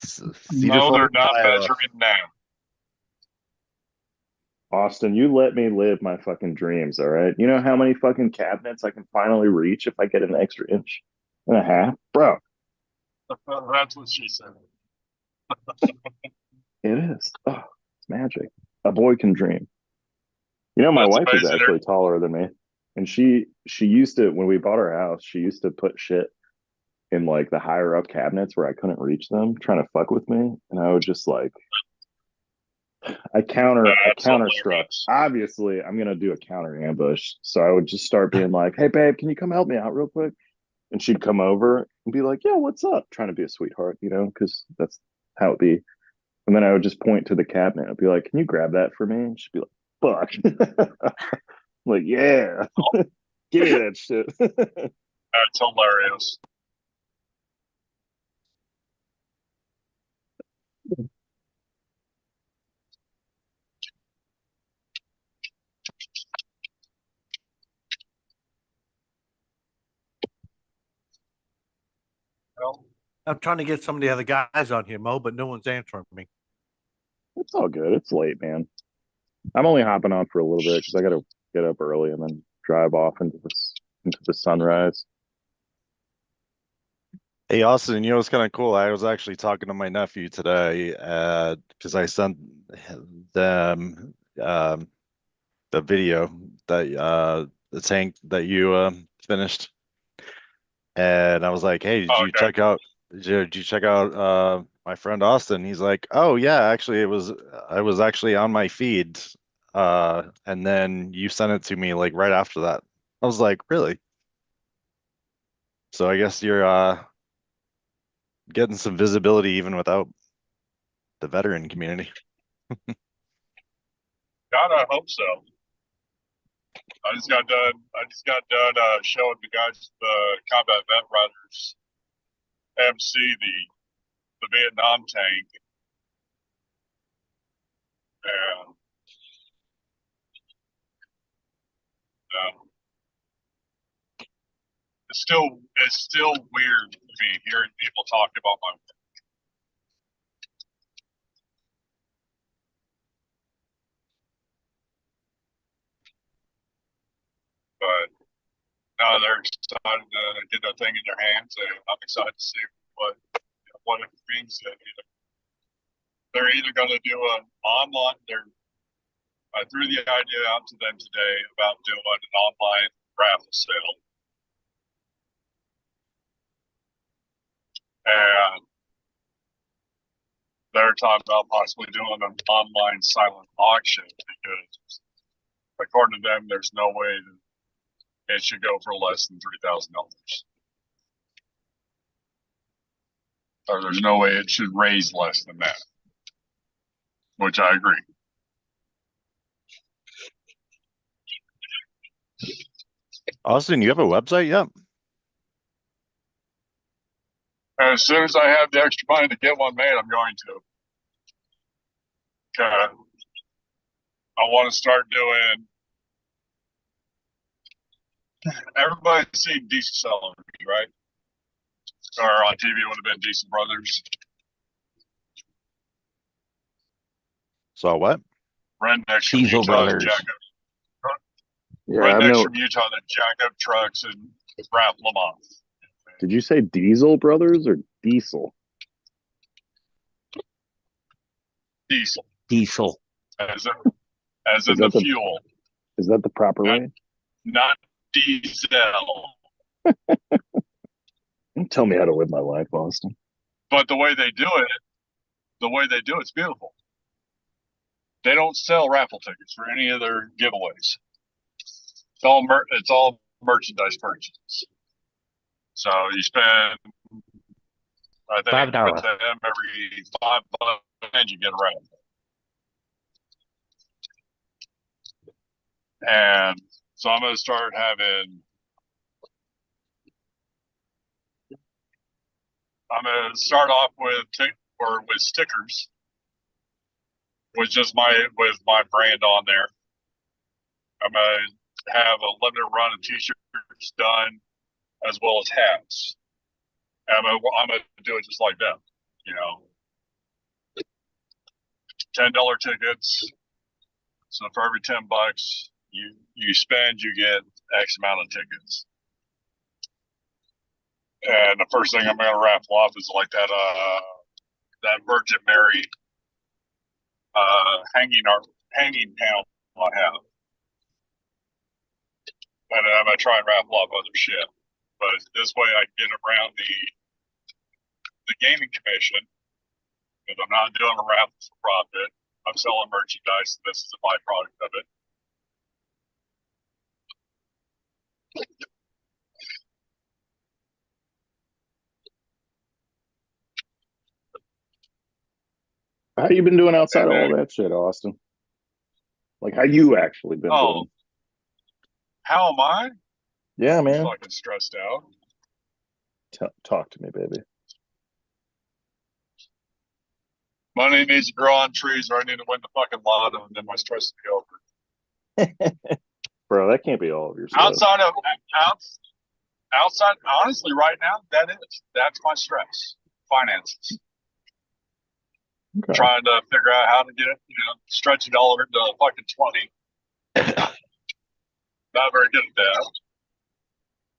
Cedar No, they're Falls, not Iowa. measuring now. Austin, you let me live my fucking dreams, all right? You know how many fucking cabinets I can finally reach if I get an extra inch and a half? Bro, That's what she said. it is. Oh, it's magic. A boy can dream. You know, my That's wife is amazing. actually taller than me. And she used to, when we bought our house, she used to put shit in like the higher up cabinets where I couldn't reach them, trying to fuck with me. And I would just like I That's counter struck. hilarious. Obviously, I'm gonna do a counter ambush. So I would just start being like, "Hey, babe, can you come help me out real quick?" And she'd come over and be like, "Yeah, what's up?" Trying to be a sweetheart, because that's how it be. And then I would just point to the cabinet. I'd be like, "Can you grab that for me?" And she'd be like, "Fuck." Like, yeah, give me that shit. That's hilarious. Well, I'm trying to get some of the other guys on here, Mo, but no one's answering me. It's all good. It's late, man. I'm only hopping on for a little bit because I got to get up early and then drive off into the sunrise. Hey, Austin, what's kind of cool? I was actually talking to my nephew today, because I sent them the video that the tank that you finished, and I was like, "Hey, okay. did you check out my friend Austin?" He's like, "Oh yeah, actually, I was actually on my feed, and then you sent it to me like right after that." I was like, "Really?" So I guess you're getting some visibility even without the veteran community. God, I hope so. I just got done showing the guys the combat vet riders MC the Vietnam tank, and uh, it's still weird to me hearing people talk about my work. But now they're excited to get that thing in their hands, and I'm excited to see what it means. That they're either going to do an online. I threw the idea out to them today about doing an online raffle sale, and they're talking about possibly doing an online silent auction because, according to them, there's no way that it should go for less than $3,000, or there's no way it should raise less than that, which I agree. Austin, you have a website? Yep. And as soon as I have the extra money to get one made, I'm going to. I want to start doing. Everybody's seen Decent Sellers, right? Or on TV would have been Decent Brothers. So what? Rednecks from Diesel Utah that Brothers. jack up. Yeah, I Rednecks know. from Utah that jack up trucks and raffle them off. Did you say Diesel Brothers or Diesel? Diesel, Diesel. as in Is the that the- fuel, Is that the proper Not- way? not diesel. Don't tell me how to live my life, Austin. But the way they do it's beautiful. They don't sell raffle tickets for any of their giveaways. It's all merchandise purchases. So you spend, I think, $5. with them every $5 and you get a raffle. And so I'm going to start having. I'm going to start off with stickers, with my brand on there. I'm going to have a limited run of t-shirts done, as well as hats. And I'm going to do it just like that, $10 tickets. So for every $10 you spend, you get X amount of tickets. And the first thing I'm going to raffle off is like that Virgin Mary hanging panel I have. And I'm going to try and raffle off other shit. But this way I can get around the gaming commission, because I'm not doing a raffle for profit. I'm selling merchandise. This is a byproduct of it. How you been doing outside of all that shit, Austin? Like, how you actually been doing? How am I? Yeah, I'm man. fucking stressed out. Talk to me, baby. Money needs to grow on trees, or I need to win the fucking lotto, and then my stress will be over. Bro, that can't be all of your stuff. Outside, honestly, right now, that's my stress. Finances. Okay. Trying to figure out how to get it, stretch it all into fucking 20. Not very good at that.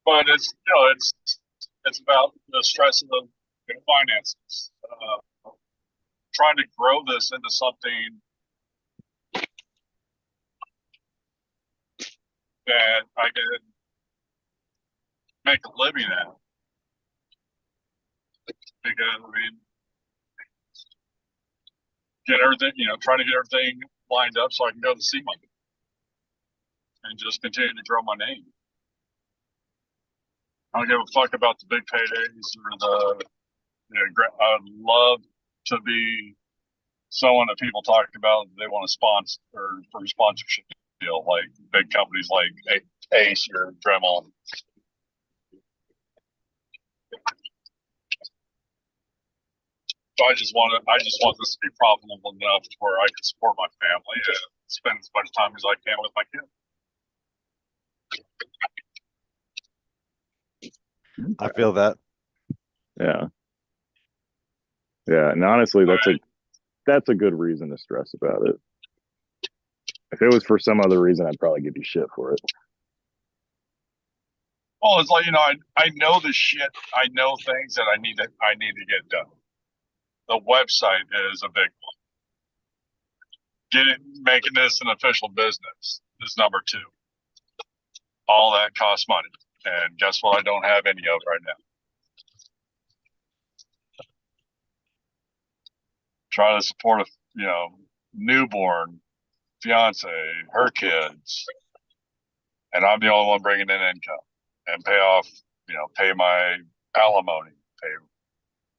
But it's about the stress of the finances. Trying to grow this into something that I can make a living at. Because get everything, trying to get everything lined up so I can go to SEMA and just continue to grow my name. I don't give a fuck about the big paydays or the. I'd love to be someone that people talk about they want to sponsor or for a sponsorship deal, like big companies like Ace or Dremel. So I just want this to be profitable enough to where I can support my family and spend as much time as I can with my kids. I feel that. Yeah. Yeah, and honestly, that's a good reason to stress about it. If it was for some other reason, I'd probably give you shit for it. Well, it's like, I know the shit. I know things that I need to get done. The website is a big one. Making this an official business is number 2. All that costs money, and guess what? I don't have any of right now. Trying to support a newborn fiance, her kids, and I'm the only one bringing in income and pay my alimony, pay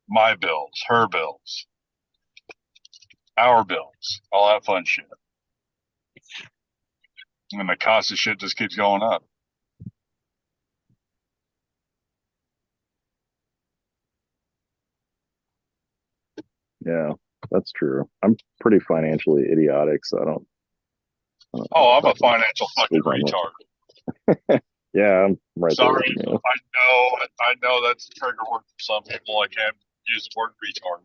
my bills, her bills, our bills, all that fun shit. And the cost of shit just keeps going up. Yeah, that's true. I'm pretty financially idiotic, so I don't I'm a financial fucking retard. Yeah, I'm right Sorry, there. You. I know that's a trigger word for some people. I can't use the word retard.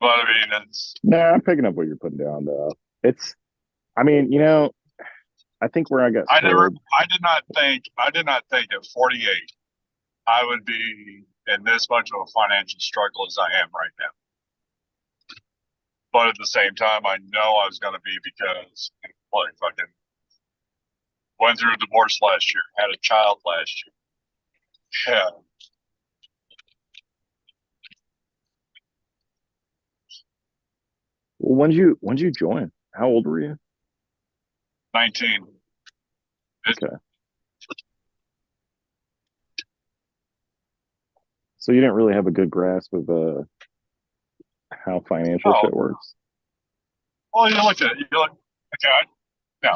But I mean, it's No, I'm picking up what you're putting down, though. It's, I mean, you know, I think where I got I spoiled. did not think at 48 I would be in this much of a financial struggle as I am right now. But at the same time, I know I was going to be because like fucking went through a divorce last year, had a child last year. Yeah. Well, when did you join? How old were you? 19. Okay. So you didn't really have a good grasp of how financial Oh, shit works. well, you look at it. You look, okay, now,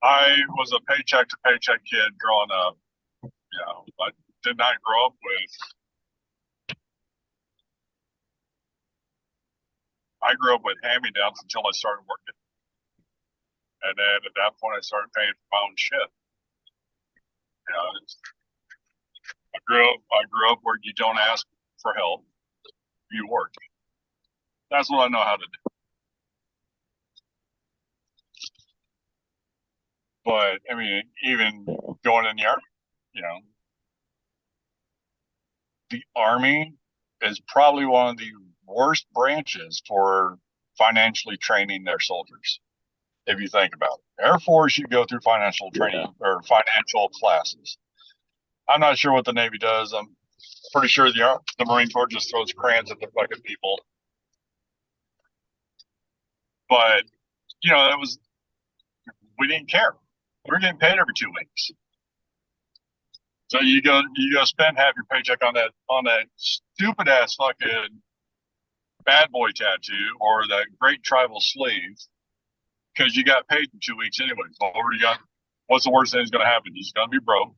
I was a paycheck to paycheck kid growing up. You know, I did not grow up with. I grew up with hand-me-downs until I started working, and then at that point, I started paying for my own shit. You know, I grew up where you don't ask for help, you work. That's what I know how to do. But I mean, even going in the army, you know, the army is probably one of the worst branches for financially training their soldiers. If you think about it, Air Force, you go through financial training or financial classes. I'm not sure what the Navy does. I'm pretty sure the Marine Corps just throws crayons at the fucking people. But you know, we didn't care. We were getting paid every 2 weeks. So you go spend half your paycheck on that stupid ass fucking bad boy tattoo or that great tribal sleeve because you got paid in 2 weeks anyway. So what's the worst thing that's going to happen? You're going to be broke,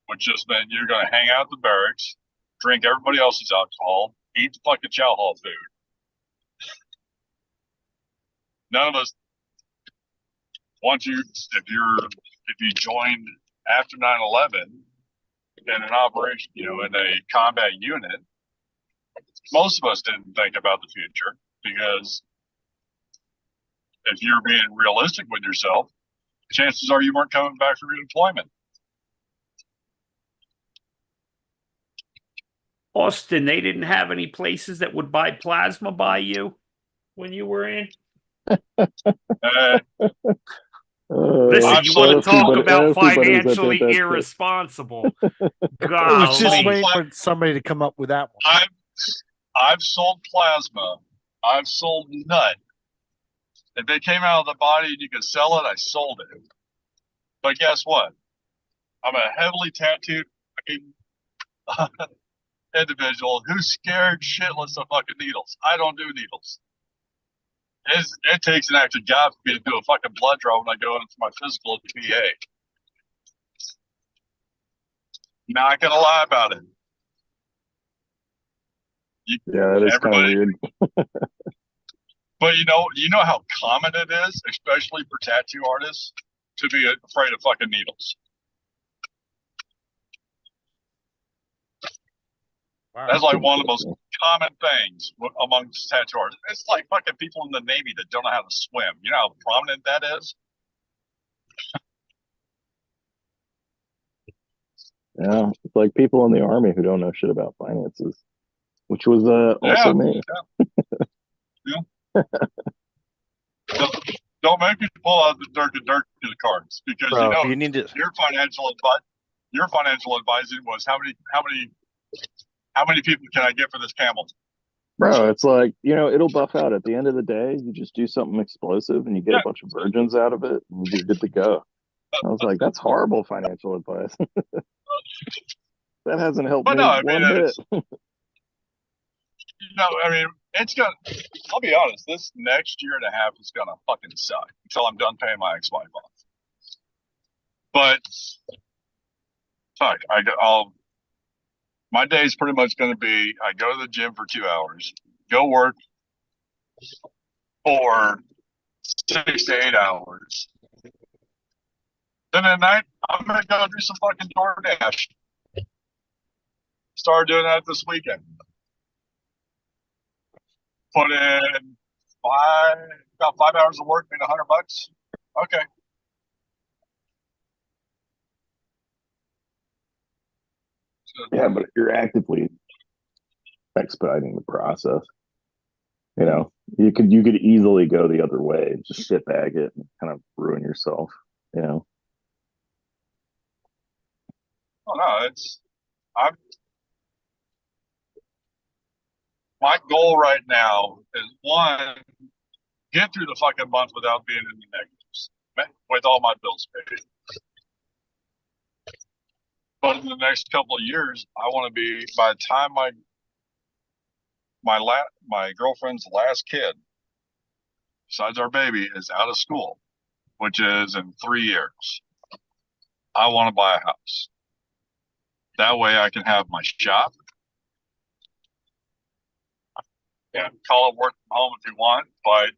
which just means you're going to hang out at the barracks, drink everybody else's alcohol, eat the fucking chow hall food. None of us want you if you joined after 9/11 in an operation, you know, in a combat unit. Most of us didn't think about the future because if you're being realistic with yourself, chances are you weren't coming back from redeployment. Austin, they didn't have any places that would buy plasma by you when you were in? Listen, you want to talk about financially irresponsible. I was just Golly. waiting for somebody to come up with that one. I've sold plasma. I've sold nut. If they came out of the body and you could sell it, I sold it. But guess what? I'm a heavily tattooed individual who's scared shitless of fucking needles. I don't do needles. It takes an act of God for me to do a fucking blood draw when I go into my physical at the VA. Not gonna lie about it. Yeah, that is kind of weird. But you know how common it is, especially for tattoo artists, to be afraid of fucking needles. Wow. That's like one of the most common things amongst tattoo artists. It's like fucking people in the Navy that don't know how to swim. You know how prominent that is? Yeah, it's like people in the Army who don't know shit about finances, which was also me. Yeah. Don't make me pull out the dirt to the cards because you need to... your financial advising was how many people can I get for this camel? Bro, it's like, it'll buff out. At the end of the day, you just do something explosive and you get a bunch of virgins out of it and you're good to go. I was like, that's horrible financial advice. That hasn't helped me one bit. I'll be honest, this next year and a half is gonna fucking suck until I'm done paying my ex-wife off. But fuck, my day is pretty much going to be, I go to the gym for 2 hours, go work for 6 to 8 hours. Then at night, I'm going to go do some fucking DoorDash. Started doing that this weekend. put in about 5 hours of work, made $100. Okay. So, Yeah, but you're actively expediting the process. You know, you could easily go the other way and just shit bag it and kind of ruin yourself. You know. oh no, I'm my goal right now is one, get through the fucking month without being in the negatives with all my bills paid. But in the next couple of years, I want to be, by the time my girlfriend's last kid, besides our baby, is out of school, which is in 3 years, I want to buy a house. That way I can have my shop. Yeah, call it work from home if you want, but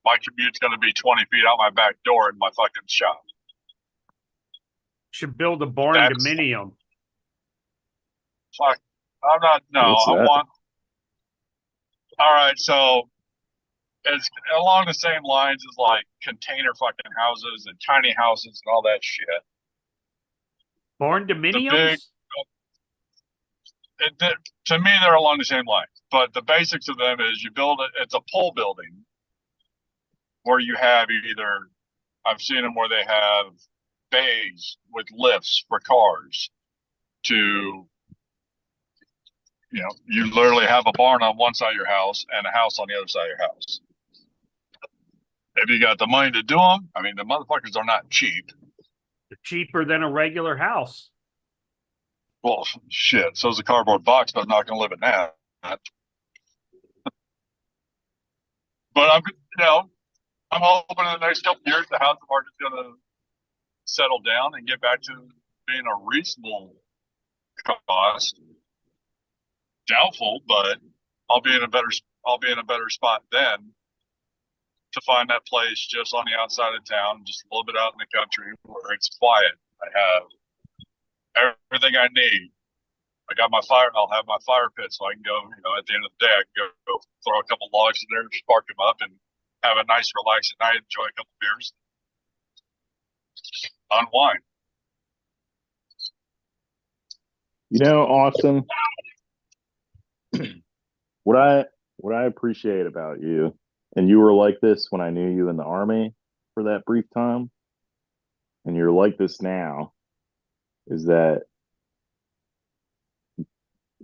my commute's going to be 20 feet out my back door in my fucking shop. Should build a barn That's- dominium. Fuck, I'm not, no, What's I that? want, all right, so it's along the same lines as like container fucking houses and tiny houses and all that shit. Barn dominiums? To me, they're along the same lines, but the basics of them is you build it, it's a pole building where you have either, I've seen them where they have bays with lifts for cars to, you literally have a barn on one side of your house and a house on the other side of your house. If you got the money to do them, I mean, the motherfuckers are not cheap. They're cheaper than a regular house. Well, shit, so's a cardboard box, but I'm not going to live in that. But I'm hoping in the next couple of years the housing market's going to settle down and get back to being a reasonable cost. Doubtful, but I'll be in a better spot then to find that place just on the outside of town, just a little bit out in the country where it's quiet. I have everything I need. I got my fire. I'll have my fire pit, so I can go. At the end of the day, I can go throw a couple logs in there, spark them up, and have a nice, relaxing night. Enjoy a couple beers, unwind. Austin, what I appreciate about you, and you were like this when I knew you in the Army for that brief time, and you're like this now, is that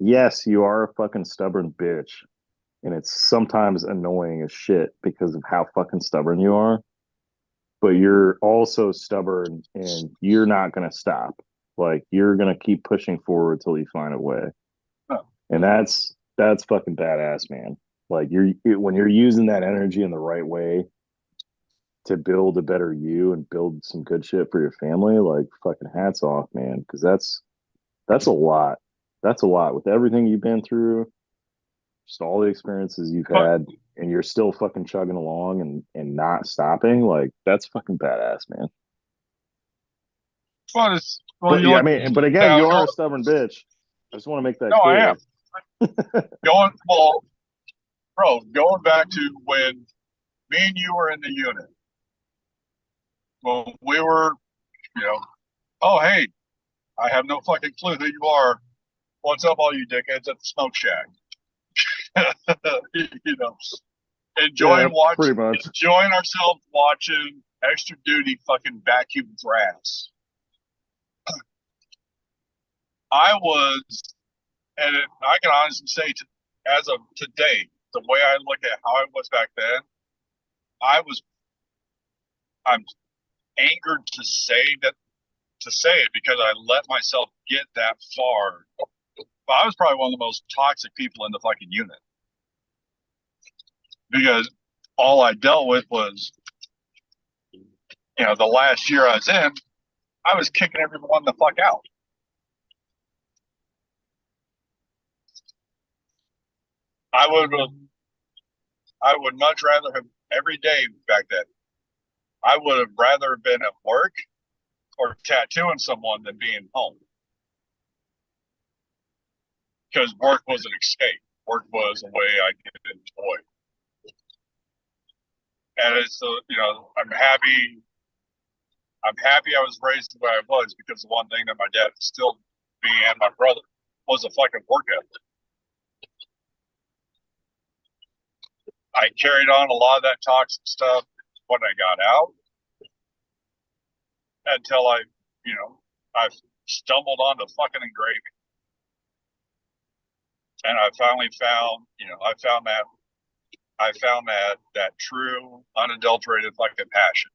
yes, you are a fucking stubborn bitch, and it's sometimes annoying as shit because of how fucking stubborn you are, but you're also stubborn and you're not going to stop. Like, you're going to keep pushing forward till you find a way. Oh. And that's fucking badass, man. Like, when you're using that energy in the right way to build a better you and build some good shit for your family, like, fucking hats off, man. Cause that's a lot. That's a lot with everything you've been through, just all the experiences you've had, and you're still fucking chugging along and not stopping. Like, that's fucking badass, man. But But again, you are a stubborn bitch. I just want to make that clear. I am. Going back to when me and you were in the unit. Well, we were, oh, hey, I have no fucking clue who you are. What's up, all you dickheads at the smoke shack? Enjoying ourselves watching extra duty fucking vacuum grass. I can honestly say, as of today, the way I look at how I was back then, I'm angered to say it because I let myself get that far. But I was probably one of the most toxic people in the fucking unit because all I dealt with was, the last year I was in, I was kicking everyone the fuck out. I would much rather have every day back then. I would have rather been at work or tattooing someone than being home. Because work was an escape. work was a way I could enjoy. And it's, I'm happy I was raised the way I was, because the one thing that my dad instilled in me and my brother was a fucking work ethic. I carried on a lot of that toxic stuff when I got out, until I stumbled onto fucking engraving. And I finally found that true, unadulterated fucking passion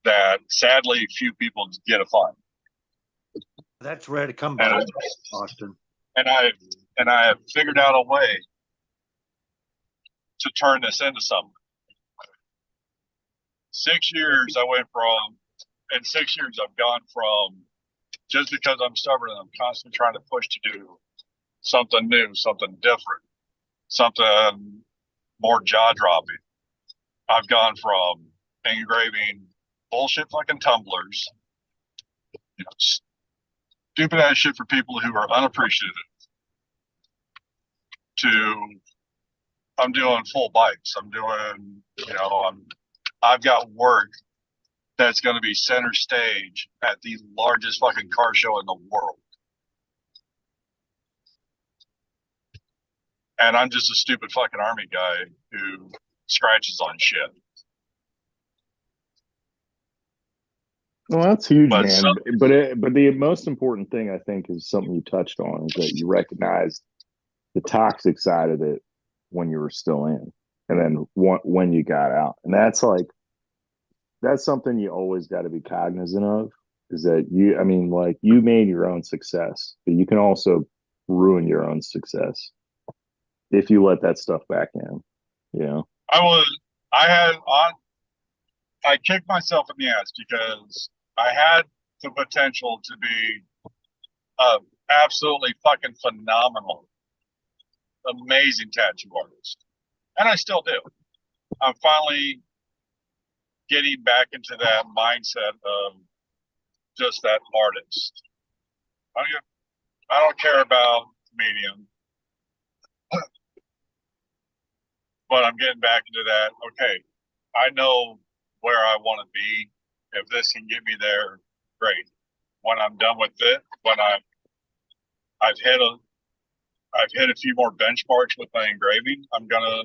that sadly few people get to find. That's rare to come by, Austin. And I have figured out a way to turn this into something. 6 years in 6 years I've gone from, just because I'm stubborn and I'm constantly trying to push to do something new, something different, something more jaw-dropping. I've gone from engraving bullshit fucking tumblers, stupid ass shit for people who are unappreciative, to I'm doing full bikes. I'm doing, I've got work that's going to be center stage at the largest fucking car show in the world. And I'm just a stupid fucking army guy who scratches on shit. Well, that's huge, But man. But the most important thing, I think, is something you touched on, is that you recognized the toxic side of it when you were still in, and then when you got out. And that's something you always got to be cognizant of, is that you made your own success, but you can also ruin your own success if you let that stuff back in. I kicked myself in the ass because I had the potential to be absolutely fucking phenomenal, amazing tattoo artist. And I still do. I'm finally getting back into that mindset of just that artist. I don't care about medium, but I'm getting back into that. Okay, I know where I want to be. If this can get me there, great. When I'm done with it, I've hit a few more benchmarks with my engraving, I'm gonna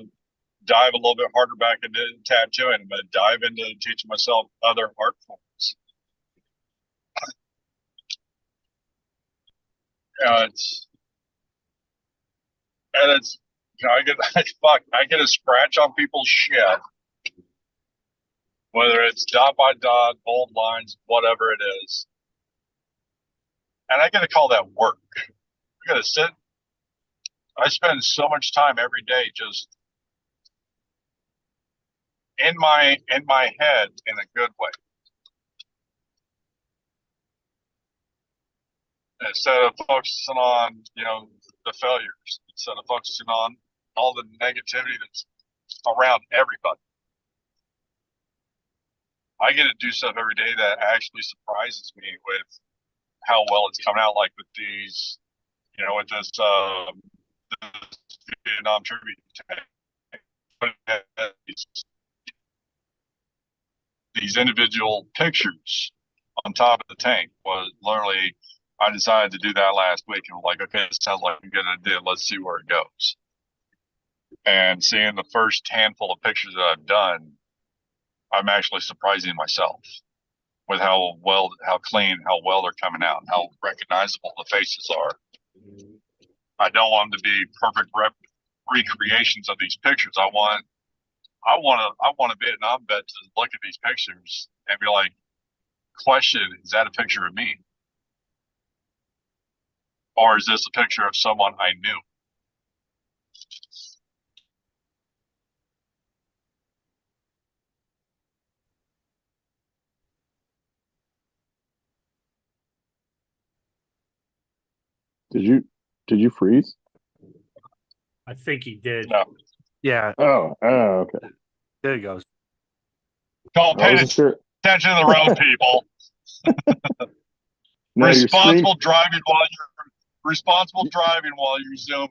dive a little bit harder back into tattooing. I'm gonna dive into teaching myself other art forms. I get a scratch on people's shit, whether it's dot by dot, bold lines, whatever it is. And I got to call that work. I got to sit. I spend so much time every day just in my head in a good way. Instead of focusing on, the failures, instead of focusing on all the negativity that's around everybody. I get to do stuff every day that actually surprises me with how well it's coming out. Like with these, with this Vietnam tribute tank, these individual pictures on top of the tank was literally, I decided to do that last week, and I'm like, okay, this sounds like a good idea. Let's see where it goes. And seeing the first handful of pictures that I've done, I'm actually surprising myself with how clean, how well they're coming out, and how recognizable the faces are. I don't want them to be perfect recreations of these pictures. I want a Vietnam vet to look at these pictures and be like, question, is that a picture of me? Or is this a picture of someone I knew? Did you freeze? I think he did. No. Yeah, Oh, okay. there he goes. Don't I pay wasn't sure. attention to the road, people. No, responsible driving while you're zooming.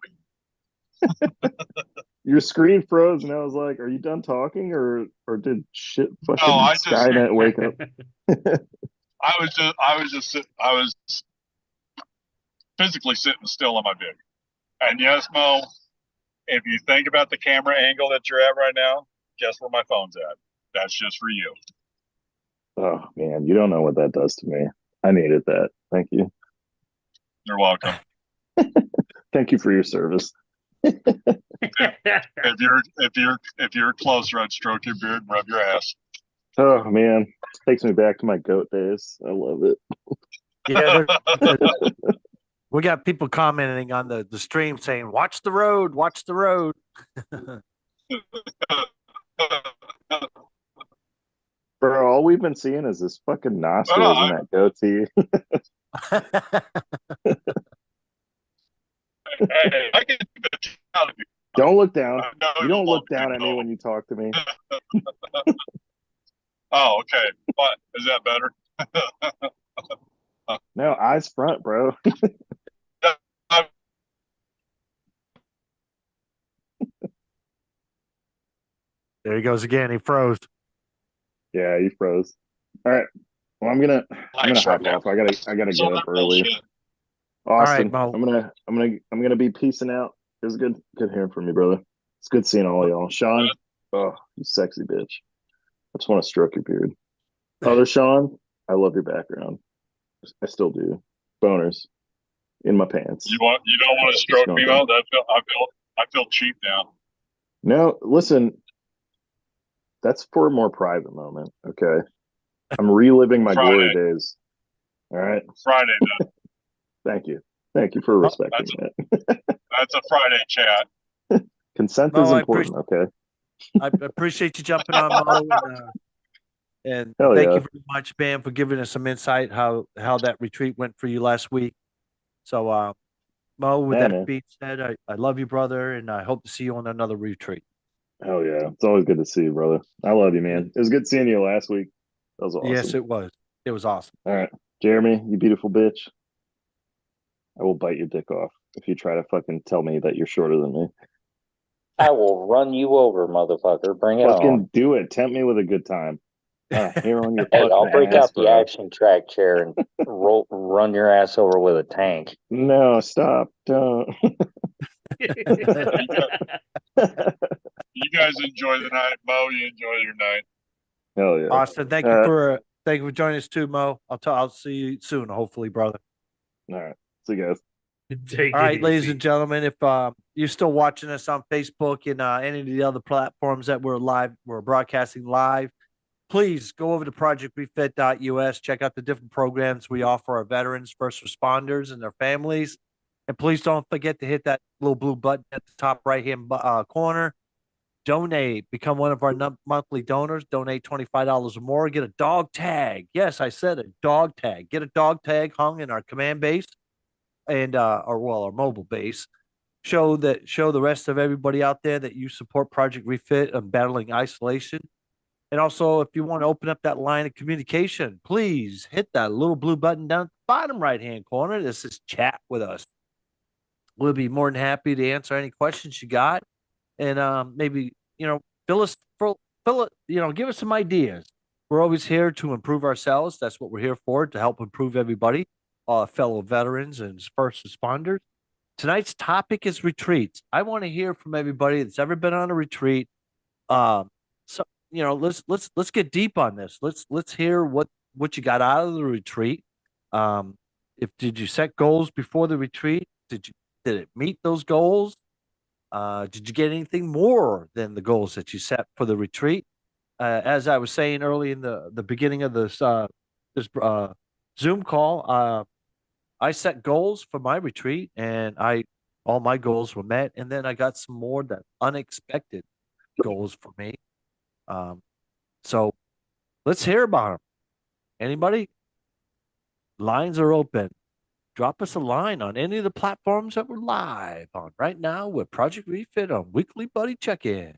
Your screen froze, and I was like, "Are you done talking, or did shit fucking I just- Skynet wake up?" I was physically sitting still on my bed. And yes, Mo, if you think about the camera angle that you're at right now, guess where my phone's at? That's just for you. Oh man, you don't know what that does to me. I needed that. Thank you. You're welcome. Thank you for your service. If you're closer, I'd stroke your beard and rub your ass. Oh man, takes me back to my goat days. I love it. Yeah, we got people commenting on the stream saying, "Watch the road, watch the road." Bro, all we've been seeing is this fucking nostrils and that goatee. Hey, I can out of you. Don't look down. I know You don't love look down at me people. when you talk to me. Oh, okay. What? Is that better? No, eyes front, bro. There he goes again. He froze. Yeah, you froze. All right. Well, I'm gonna hop off. I gotta get up early. Austin, Mo. I'm gonna be peacing out. It was good hearing from you, brother. It's good seeing all y'all. Sean, oh, you sexy bitch. I just want to stroke your beard. Other Sean, I love your background. I still do. Boners in my pants. You don't want to stroke me, Mo? I feel cheap now. No, listen. That's for a more private moment. Okay. I'm reliving my glory days. All right. Friday then. Thank you. Thank you for respecting that. That's a Friday chat. Consent Mo, is important. Okay. I appreciate you jumping on, Mo, and Hell thank yeah. you very much, man, for giving us some insight how that retreat went for you last week. So, Mo, with Yeah, that man. being said, I love you, brother, and I hope to see you on another retreat. Hell yeah. It's always good to see you, brother. I love you, man. It was good seeing you last week. That was awesome. Yes, it was. It was awesome. All right. Jeremy, you beautiful bitch. I will bite your dick off if you try to fucking tell me that you're shorter than me. I will run you over, motherfucker. Bring it Fucking on. do it. Tempt me with a good time. Hair on your Hey, fucking I'll break ass, out the bro. action track chair and run your ass over with a tank. No, stop. Don't. You guys enjoy the night. Mo, you enjoy your night. Hell yeah. Austin, thank you for joining us too, Mo. I'll see you soon, hopefully, brother. All right. See you guys. Take All right, it ladies easy. and gentlemen, if you're still watching us on Facebook and any of the other platforms that we're broadcasting live, please go over to projectrefit.us, check out the different programs we offer our veterans, first responders, and their families. And please don't forget to hit that little blue button at the top right-hand corner. Donate, become one of our monthly donors, donate $25 or more, get a dog tag. Yes, I said a dog tag. Get a dog tag hung in our command base and our mobile base. Show the rest of everybody out there that you support Project Refit and battling isolation. And also, if you want to open up that line of communication, please hit that little blue button down at the bottom right-hand corner. This is chat with us. We'll be more than happy to answer any questions you got. And maybe, give us some ideas. We're always here to improve ourselves. That's what we're here for, to help improve everybody, fellow veterans and first responders. Tonight's topic is retreats. I want to hear from everybody that's ever been on a retreat. Let's get deep on this. Let's hear what you got out of the retreat. Did you set goals before the retreat? Did it meet those goals? Did you get anything more than the goals that you set for the retreat? As I was saying early in the beginning of this Zoom call, I set goals for my retreat, and all my goals were met, and then I got some more than unexpected goals for me. So let's hear about them. Anybody? Lines are open. Drop us a line on any of the platforms that we're live on right now with Project Refit on Weekly Buddy Check-In.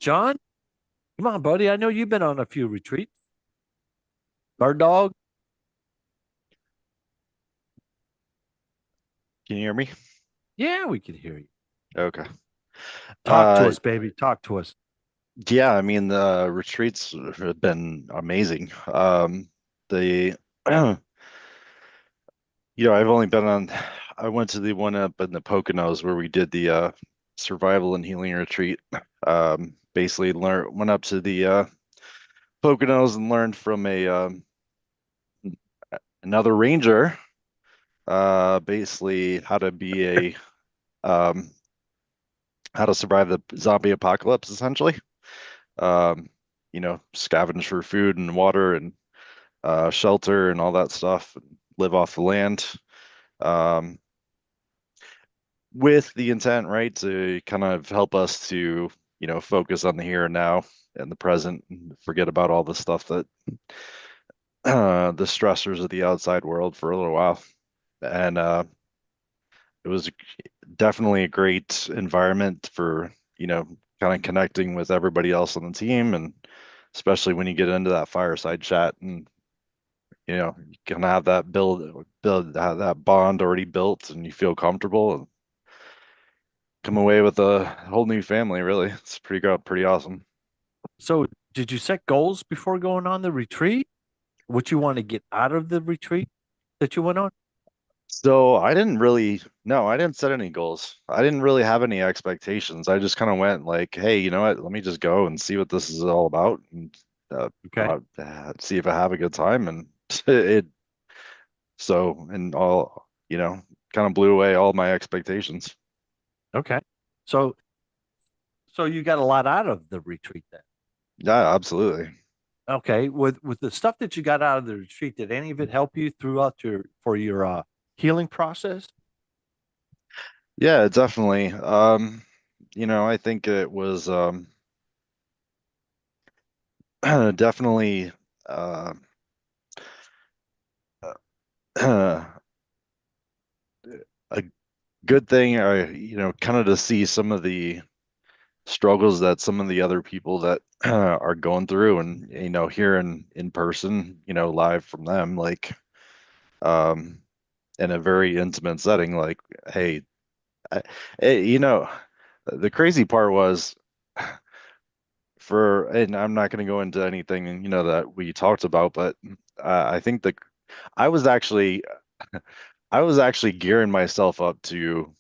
John, come on, buddy. I know you've been on a few retreats. Bird Dog. Can you hear me? Yeah, we can hear you. Okay. Talk to us, baby. Talk to us. Yeah, I mean the retreats have been amazing. The I've only been on. I went to the one up in the Poconos where we did the survival and healing retreat. Basically, went up to the Poconos and learned from a another ranger, basically um, how to survive the zombie apocalypse, essentially. Um, scavenge for food and water and shelter and all that stuff, and live off the land. Um, with the intent, right, to kind of help us to, focus on the here and now and the present and forget about all the stuff that the stressors of the outside world for a little while. And it was definitely a great environment for, kind of connecting with everybody else on the team, and especially when you get into that fireside chat and you can have that have that bond already built and you feel comfortable and come away with a whole new family, really. It's pretty awesome. So, did you set goals before going on the retreat? What you want to get out of the retreat that you went on? So I didn't really, no, I didn't set any goals. I didn't really have any expectations. I just kind of went like, hey, you know what? Let me just go and see what this is all about, and Okay. see if I have a good time. And it and all, kind of blew away all my expectations. Okay. So, so you got a lot out of the retreat then. Yeah, absolutely. Okay. With the stuff that you got out of the retreat, did any of it help you throughout your healing process? Yeah, definitely. I think it was definitely uh, a good thing, kind of to see some of the struggles that some of the other people that are going through, and here in person, live from them, like um in a very intimate setting, like, hey, I, the crazy part was and I'm not going to go into anything, that we talked about, but I think I was actually I was actually gearing myself up to,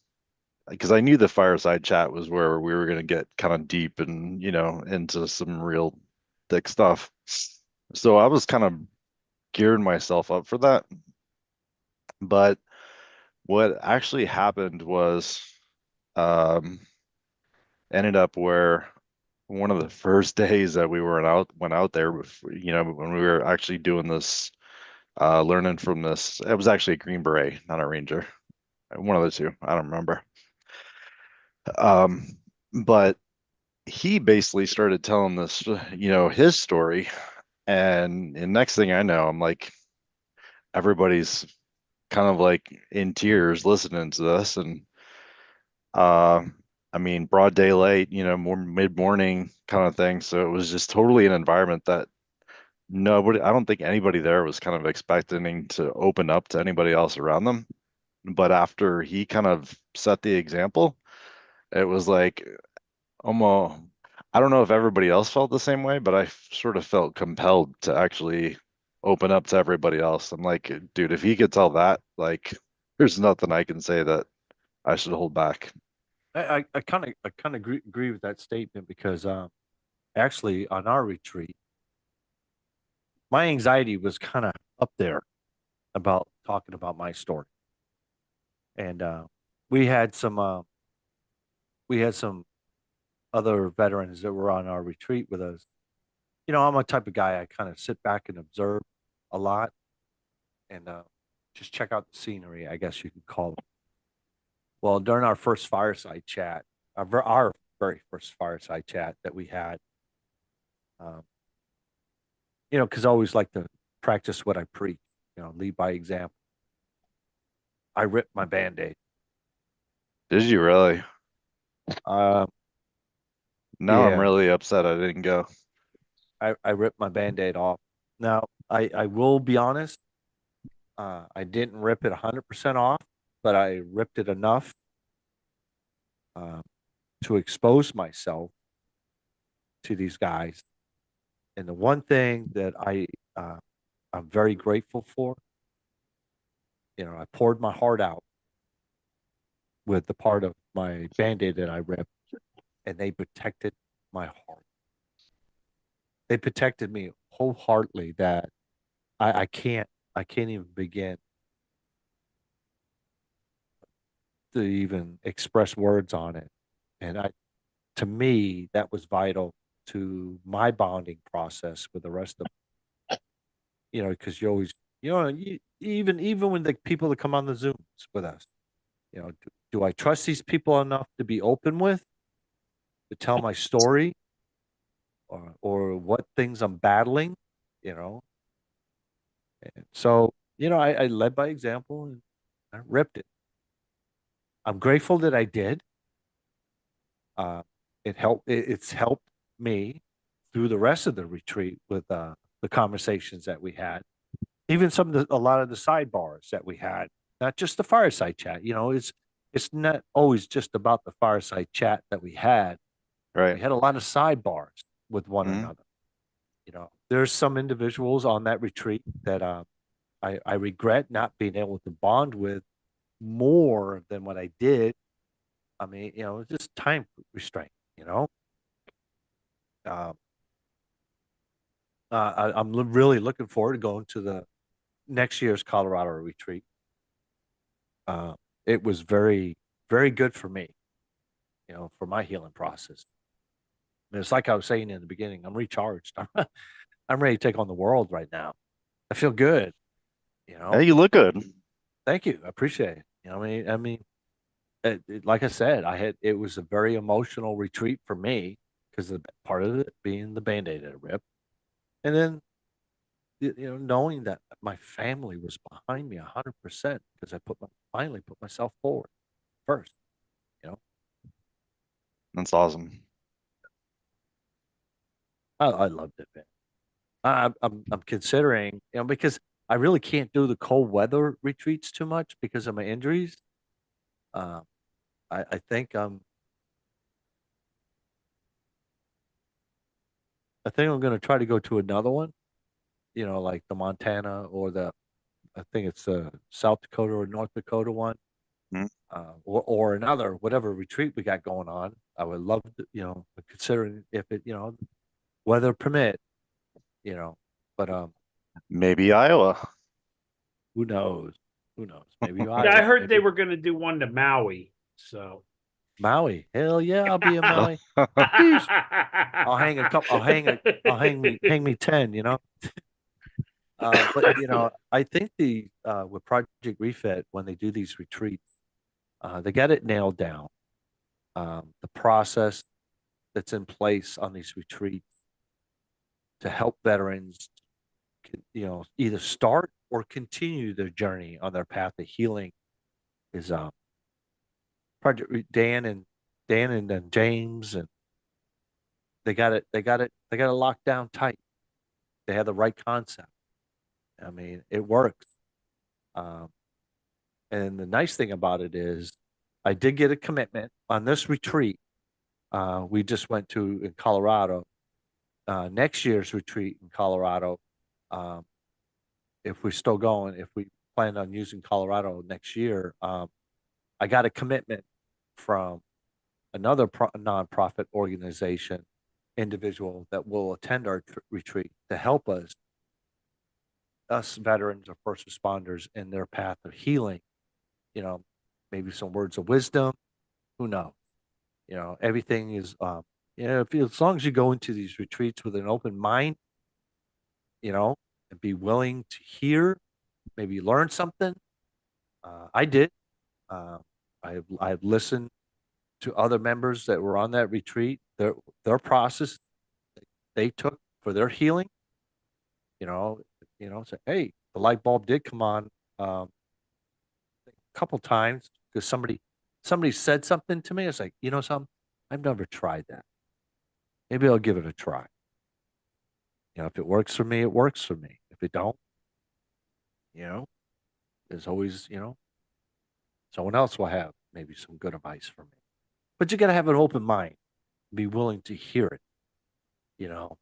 because I knew the fireside chat was where we were going to get kind of deep and, into some real thick stuff. So I was kind of gearing myself up for that. But what actually happened was, um, ended up where one of the first days that we went out there, when we were actually doing this, learning from this, it was actually a Green Beret, not a Ranger. One of the two, I don't remember. Um, but he basically started telling this, his story. And next thing I know, I'm like, everybody's kind of like in tears listening to this. And uh, I mean, broad daylight, more mid-morning kind of thing. So it was just totally an environment that I don't think anybody there was kind of expecting to open up to anybody else around them. But after he kind of set the example, it was like, almost, I don't know if everybody else felt the same way, but I sort of felt compelled to actually open up to everybody else. I'm like, dude, if he could tell that, like, there's nothing I can say that I should hold back. I kind of agree with that statement because actually on our retreat, my anxiety was kind of up there about talking about my story, and we had some uh, we had some other veterans that were on our retreat with us. I'm a type of guy I kind of sit back and observe a lot and just check out the scenery, I guess you could call it. Well, during our first fireside chat, our very first fireside chat that we had, um, because I always like to practice what I preach, lead by example. I ripped my band-aid. Did you really? Um, Now I'm yeah, really upset I didn't go. I ripped my band-aid off. Now, I will be honest, I didn't rip it 100% off, but I ripped it enough to expose myself to these guys. And the one thing that I'm very grateful for, I poured my heart out with the part of my Band-Aid that I ripped, and they protected my heart. They protected me wholeheartedly that I can't even begin to even express words on it. And to me, that was vital to my bonding process with the rest of, because you always, even when the people that come on the Zooms with us, do I trust these people enough to be open with, to tell my story, or what things I'm battling, you know? And so, I led by example and I ripped it. I'm grateful that I did. It's helped me through the rest of the retreat with the conversations that we had, even a lot of the sidebars that we had, not just the fireside chat. It's not always just about the fireside chat that we had. Right. We had a lot of sidebars with one Mhm. another. There's some individuals on that retreat that I regret not being able to bond with more than what I did. I mean, it's just time restraint. Um, really looking forward to going to the next year's Colorado retreat. Uh, it was very, very good for me, for my healing process. And it's like I was saying in the beginning, I'm recharged. I'm ready to take on the world right now. I feel good. Hey, you look good. Thank you. I appreciate it. Like I said, it was a very emotional retreat for me because of part of it being the Band-Aid that I ripped. And then, knowing that my family was behind me 100% because finally put myself forward first, you know, That's awesome. I loved it, man. I'm considering, because I really can't do the cold weather retreats too much because of my injuries. Uh, I think I'm going to try to go to another one, like the Montana or I think it's the South Dakota or North Dakota one, Mhm. or another, whatever retreat we got going on. I would love to, considering if it, weather permit, but Maybe Iowa. who knows? Who knows? Maybe Yeah, I Iowa, heard they maybe were going to do one to Maui. So Maui. Hell yeah, I'll be in Maui. Sheesh. I'll hang a couple. Hang me 10. But I think with Project Refit, when they do these retreats, they got it nailed down. The process that's in place on these retreats to help veterans, either start or continue their journey on their path to healing is Dan and then James, and they got it locked down tight. They have the right concept. I mean, it works. Um, and the nice thing about it is, I did get a commitment on this retreat. We just went to in Colorado. Next year's retreat in Colorado, um, if we're still going, if we plan on using Colorado next year, I got a commitment from another nonprofit organization individual that will attend our retreat to help us veterans or first responders in their path of healing. Maybe some words of wisdom. Who knows? Everything is as long as you go into these retreats with an open mind, and be willing to hear, maybe learn something. I did. Uh, I've listened to other members that were on that retreat, their process they took for their healing. You know, say, hey, the light bulb did come on a couple times because somebody said something to me. It's like, something, I've never tried that. Maybe I'll give it a try. If it works for me, it works for me. If it don't, you know, there's always, someone else will have maybe some good advice for me. but you got to have an open mind, be willing to hear it.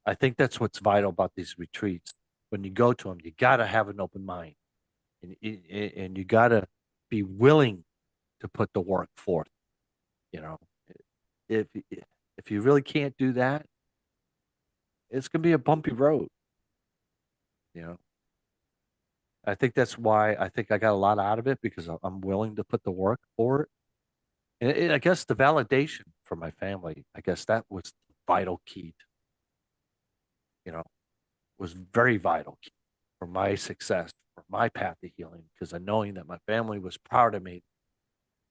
I think that's what's vital about these retreats. When you go to them, you got to have an open mind, and you got to be willing to put the work forth. You know, if if you really can't do that, it's gonna be a bumpy road. You know, I think that's why I think I got a lot out of it because I'm willing to put the work for it. And I guess the validation for my family, I guess that was the vital key. You know, was very vital key for my success, for my path to healing, because of knowing that my family was proud of me,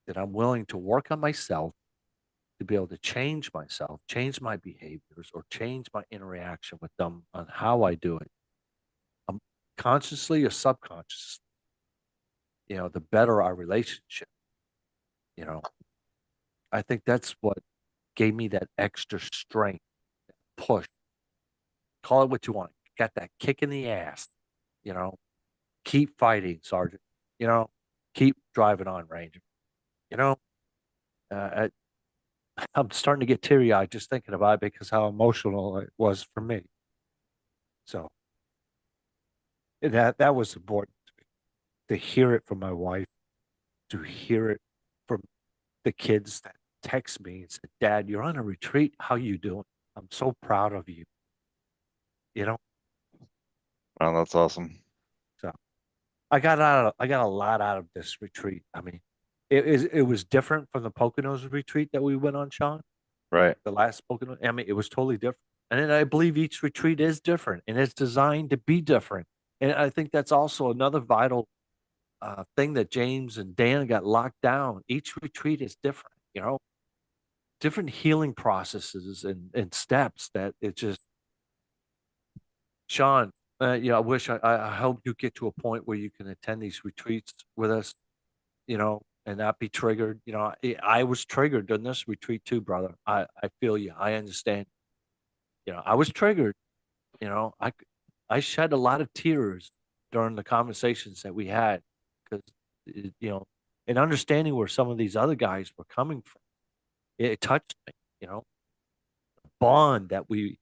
that I'm willing to work on myself to be able to change myself, change my behaviors, or change my interaction with them on how I do it, consciously or subconsciously. The better our relationship. You know, I think that's what gave me that extra strength, push. Call it what you want. Got that kick in the ass. You know, keep fighting, Sergeant. Keep driving on, Ranger. You know, uh, I'm starting to get teary eyed just thinking about it because how emotional it was for me. So that was important to hear it from my wife, to hear it from the kids that text me and said, "Dad, you're on a retreat. How you doing? I'm so proud of you." You know, Wow, that's awesome. so I got a lot out of this retreat. I mean, it was different from the Poconos retreat that we went on, Sean. Right. The last Pocono. I mean, it was totally different. And then I believe each retreat is different and it's designed to be different. And I think that's also another vital thing that James and Dan got locked down. Each retreat is different, different healing processes and steps that it just, Sean, I wish I hope you get to a point where you can attend these retreats with us, and not be triggered. I was triggered during this retreat too, brother. I feel you. I understand. I was triggered. I shed a lot of tears during the conversations that we had because, and understanding where some of these other guys were coming from, it touched me. Bond that we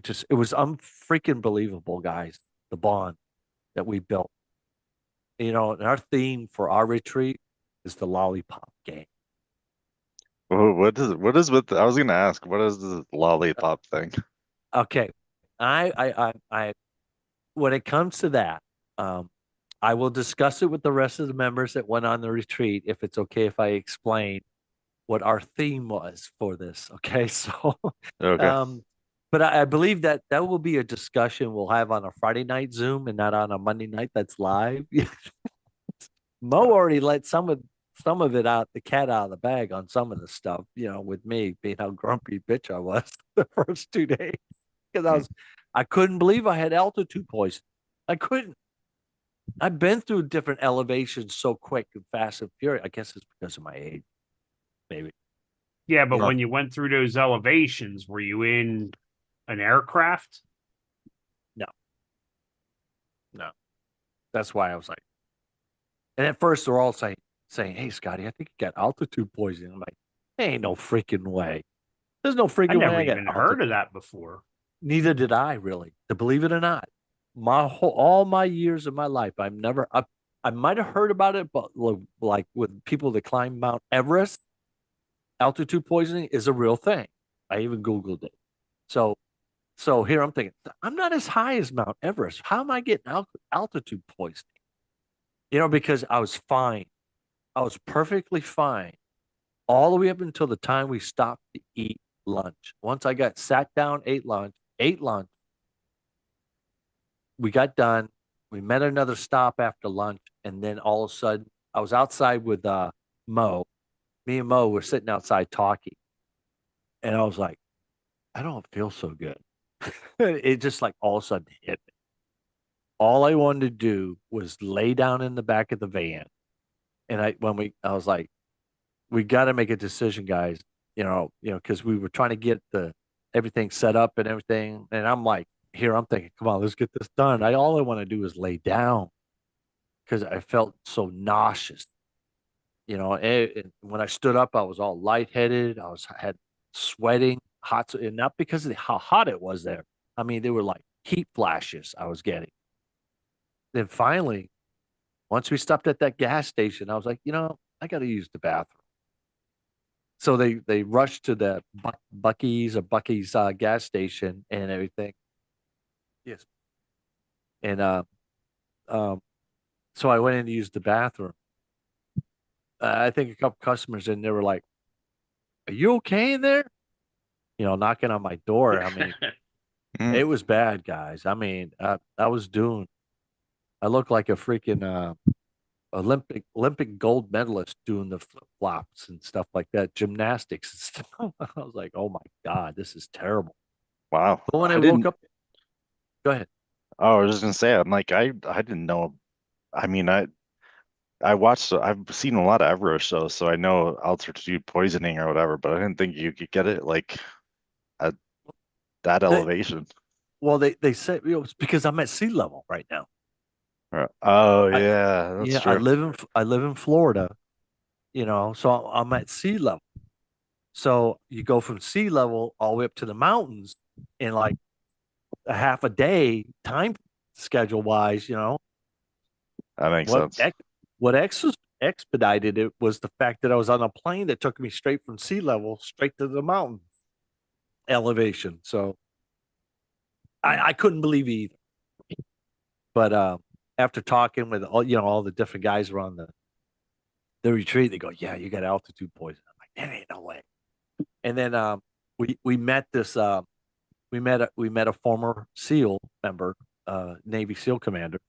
just it was unfreaking believable, guys. The bond that we built. And our theme for our retreat is the lollipop game. What is with I was gonna ask, what is the lollipop thing? Okay, I when it comes to that, I will discuss it with the rest of the members that went on the retreat. If it's okay if I explain what our theme was for this. Okay, so Okay. but I believe that that will be a discussion we'll have on a Friday night Zoom and not on a Monday night that's live. Mo already let some of it out, the cat out of the bag on some of the stuff, with me being how grumpy bitch I was the first 2 days because I couldn't believe I had altitude poisoning. I couldn't. I've been through different elevations so quick and fast and furious. I guess it's because of my age, maybe. Yeah, but You know, when you went through those elevations, were you in an aircraft? no, no. That's why I was like, and at first they're all saying, "Hey, Scotty, I think you got altitude poisoning." I'm like, "Ain't no freaking way. There's no I freaking way never I got even altitude." heard of that before. Neither did I really, to believe it or not. All my years of my life, I might have heard about it, but like with people that climb Mount Everest, altitude poisoning is a real thing. I even Googled it. So, so here I'm thinking, I'm not as high as Mount Everest. How am I getting altitude poisoning? Because I was fine. I was perfectly fine all the way up until the time we stopped to eat lunch. Once I got sat down, ate lunch, we got done. We met another stop after lunch, and then all of a sudden, I was outside with Mo. Me and Mo were sitting outside talking, and I was like, I don't feel so good. It just like all of a sudden hit me. All I wanted to do was lay down in the back of the van, and I was like, we got to make a decision, guys. Because we were trying to get the everything set up and everything, and I'm like, here I'm thinking, come on, let's get this done. All I want to do is lay down because I felt so nauseous. And when I stood up, I was all lightheaded. Had sweating, and not because of how hot it was there. I mean, they were like heat flashes I was getting. Then finally, once we stopped at that gas station, I was like, I got to use the bathroom. So they rushed to the Bucky's gas station and everything. Yes. And um, so I went in to use the bathroom. I think a couple customers and they were like, "Are you okay in there?" Knocking on my door. I mean, Mm. it was bad, guys. I mean, I was doomed. I looked like a freaking Olympic gold medalist doing the flip flops and stuff like that, gymnastics and stuff. I was like, "Oh my God, this is terrible." Wow. But when I I woke didn't. up, go ahead. Oh, I was just gonna say, I'm like, I didn't know. I mean, I've seen a lot of Evero shows, so I know altitude poisoning or whatever, but I didn't think you could get it like at that They, elevation. well, they said it's because I'm at sea level right now. Oh I yeah, that's Yeah, I true. live in Florida, so I'm at sea level. So you go from sea level all the way up to the mountains in like a half a day time schedule wise. That makes What sense. ex, what expedited it was the fact that I was on a plane that took me straight from sea level straight to the mountain elevation. So I couldn't believe it either. But after talking with all the different guys around the retreat, they go, "Yeah, you got altitude poisoning." I'm like, "There ain't no way." And then we met this we met a former SEAL member, Navy SEAL commander,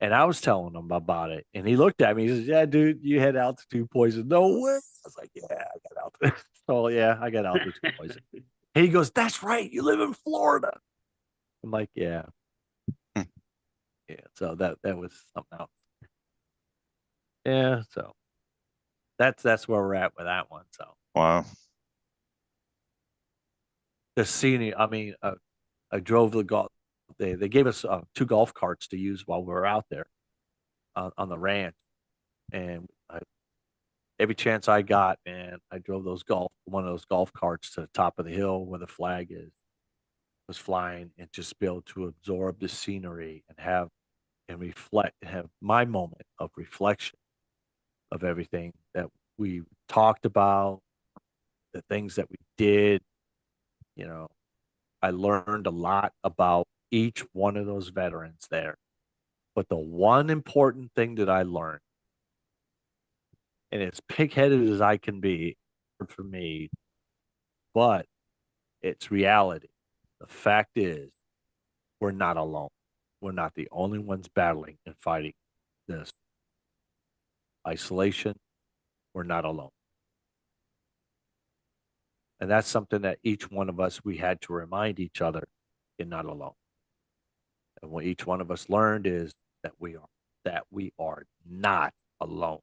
and I was telling him about it, and he looked at me. He says, "Yeah, dude, you had altitude poison." No way. I was like, "Yeah, I got altitude." So yeah, I got altitude poison. And he goes, "That's right. You live in Florida." I'm like, "Yeah, Hmm. yeah." So that was something else. Yeah. So that's where we're at with that one. So Wow. the scenery. I mean, I drove the golf. They gave us two golf carts to use while we were out there on the ranch, and every chance I got, man, I drove one of those golf carts to the top of the hill where the flag was flying, and just be able to absorb the scenery and have my moment of reflection of everything that we talked about, the things that we did. You know, I learned a lot about each one of those veterans there. But the one important thing that I learned, and as pig-headed as I can be for me, but it's reality. The fact is, we're not alone. We're not the only ones battling and fighting this isolation. We're not alone. And that's something that each one of us, we had to remind each other, you're not alone. And what each one of us learned is that we are not alone.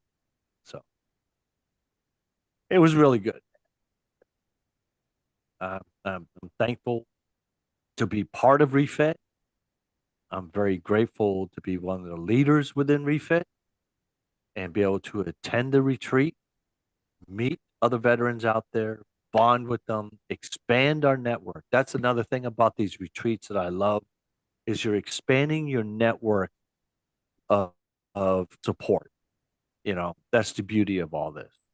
So it was really good. I'm thankful to be part of Refit. I'm very grateful to be one of the leaders within Refit and be able to attend the retreat, meet other veterans out there, bond with them, expand our network. That's another thing about these retreats that I love is you're expanding your network of, of support. That's the beauty of all this,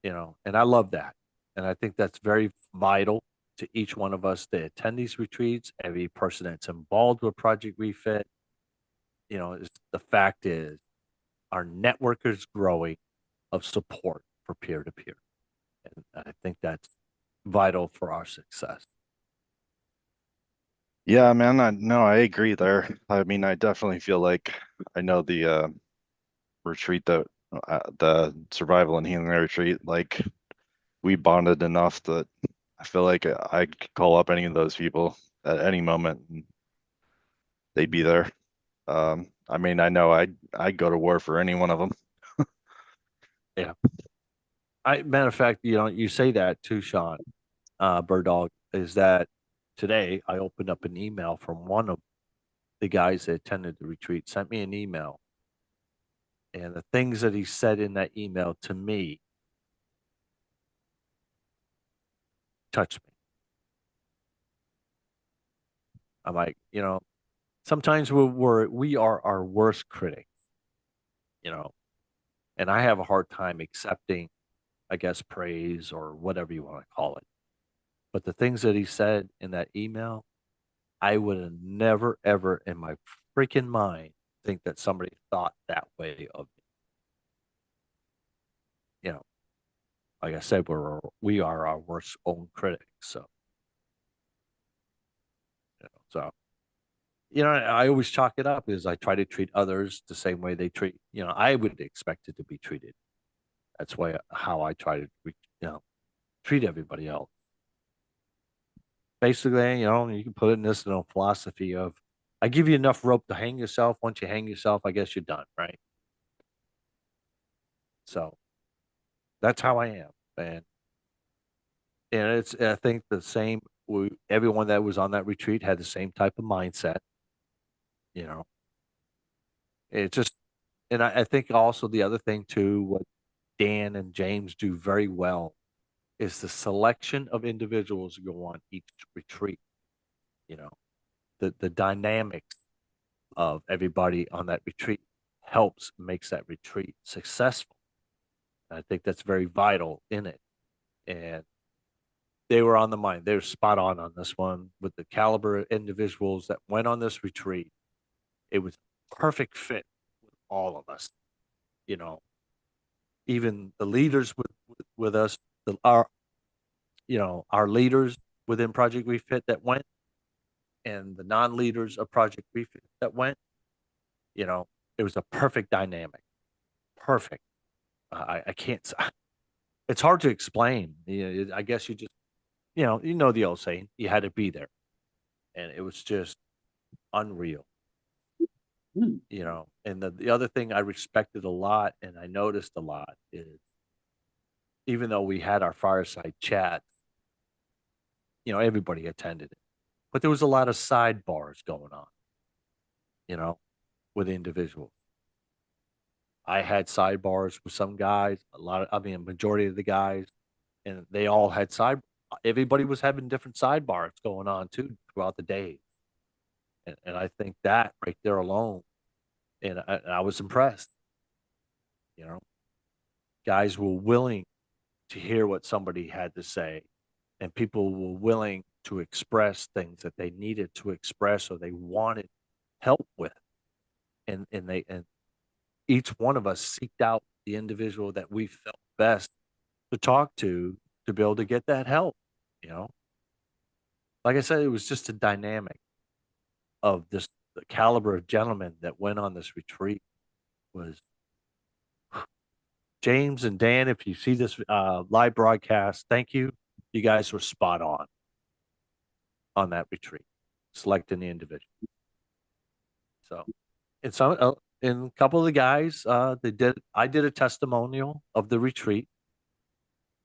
and I love that. And I think that's very vital to each one of us to attend these retreats, every person that's involved with Project Refit. The fact is our network is growing of support for peer to peer. And I think that's vital for our success. Yeah, man. I agree there. I mean, I definitely feel like I know the retreat that the survival and healing retreat, like we bonded enough that I feel like I could call up any of those people at any moment and they'd be there. I mean, I know I'd go to war for any one of them. Yeah. Matter of fact, you say that too, Sean, Bird Dog, is that today I opened up an email from one of the guys that attended the retreat, sent me an email And the things that he said in that email to me touched me. I'm like, sometimes we are our worst critics, you know, and I have a hard time accepting, I guess, praise or whatever you want to call it. But the things that he said in that email, I would have never, ever in my freaking mind think that somebody thought that way of me. Like I said, we are our worst own critics. So, so I always chalk it up as I try to treat others the same way they treat. I would expect it to be treated. That's how I try to, treat everybody else. Basically, you can put it in this philosophy of, I give you enough rope to hang yourself. Once you hang yourself, I guess you're done, right? So that's how I am, man. And I think the same. Everyone that was on that retreat had the same type of mindset. You know, it just, and I think also the other thing too, what Dan and James do very well is the selection of individuals who go on each retreat. You know, the dynamics of everybody on that retreat makes that retreat successful. I think that's very vital in it. And they were on the mind. They were spot on this one with the caliber of individuals that went on this retreat. It was perfect fit with all of us. Even the leaders with us, our leaders within Project Refit that went, and the non-leaders of Project Refit that went. It was a perfect dynamic. Perfect. I can't. It's hard to explain. I guess you just, the old saying, you had to be there, and it was just unreal. And the other thing I respected a lot and I noticed a lot is, even though we had our fireside chat, everybody attended it, but there was a lot of sidebars going on, with individuals. I had sidebars with some guys, majority of the guys, and they all had everybody was having different sidebars going on too throughout the days. And I think that right there alone, and I was impressed. Guys were willing to hear what somebody had to say, and people were willing to express things that they needed to express or they wanted help with. And each one of us seeked out the individual that we felt best to talk to be able to get that help. Like I said, it was just a dynamic of the caliber of gentlemen that went on this retreat. Was James and Dan, if you see this live broadcast, thank you. You guys were spot on that retreat, selecting the individual. So, and a couple of the guys, I did a testimonial of the retreat,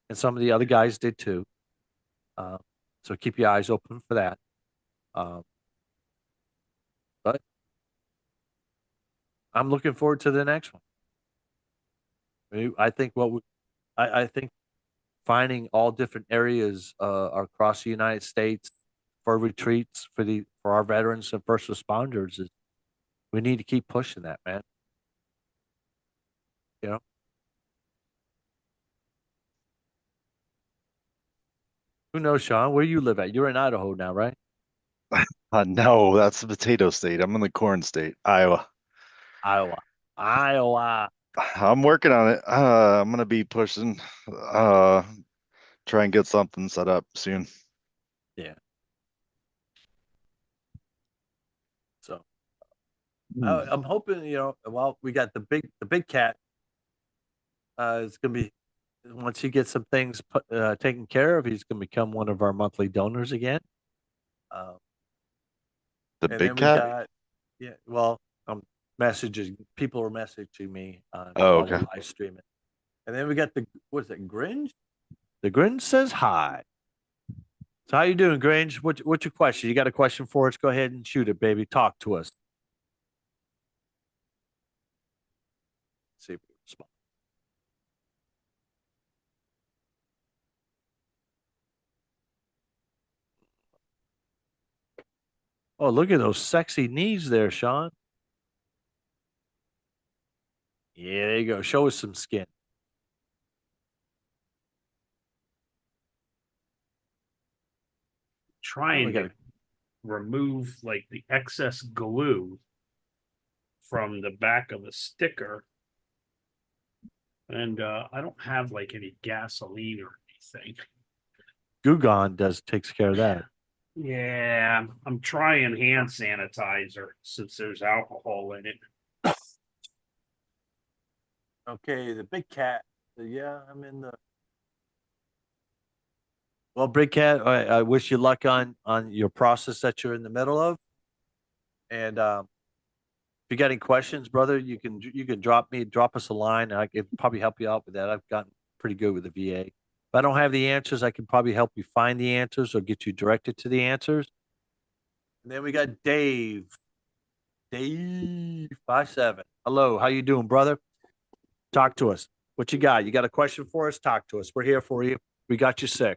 and some of the other guys did too. So keep your eyes open for that. But I'm looking forward to the next one. I think I think finding all different areas across the United States for retreats for our veterans and first responders is, we need to keep pushing that, man. Who knows, Sean? Where you live at? You're in Idaho now, right? No, that's the potato state. I'm in the corn state, Iowa. Iowa. I'm working on it. I'm gonna be pushing, try and get something set up soon. Yeah. So I'm hoping, we got the big cat. It's gonna be, once he gets some things taken care of, he's gonna become one of our monthly donors again. The And big then cat? people are messaging me Oh, while okay. we're live streaming. And then we got what's it, Gringe? The Gringe says hi. So how you doing, Gringe? What's your question? You got a question for us? Go ahead and shoot it, baby. Talk to us. Oh, look at those sexy knees there, Sean. Yeah, there you go. Show us some skin. Trying we got to remove like the excess glue from the back of the sticker. And I don't have like any gasoline or anything. Gugon takes care of that. Yeah, I'm trying hand sanitizer since there's alcohol in it. Okay, the big cat. Yeah, I'm in the. Well, big cat, I wish you luck on your process that you're in the middle of. And if you got any questions, brother, you can drop us a line. I can probably help you out with that. I've gotten pretty good with the VA. If I don't have the answers, I can probably help you find the answers or get you directed to the answers. And then we got Dave. Dave 57. Hello, how you doing, brother? Talk to us. What you got? You got a question for us? Talk to us. We're here for you. We got you sick.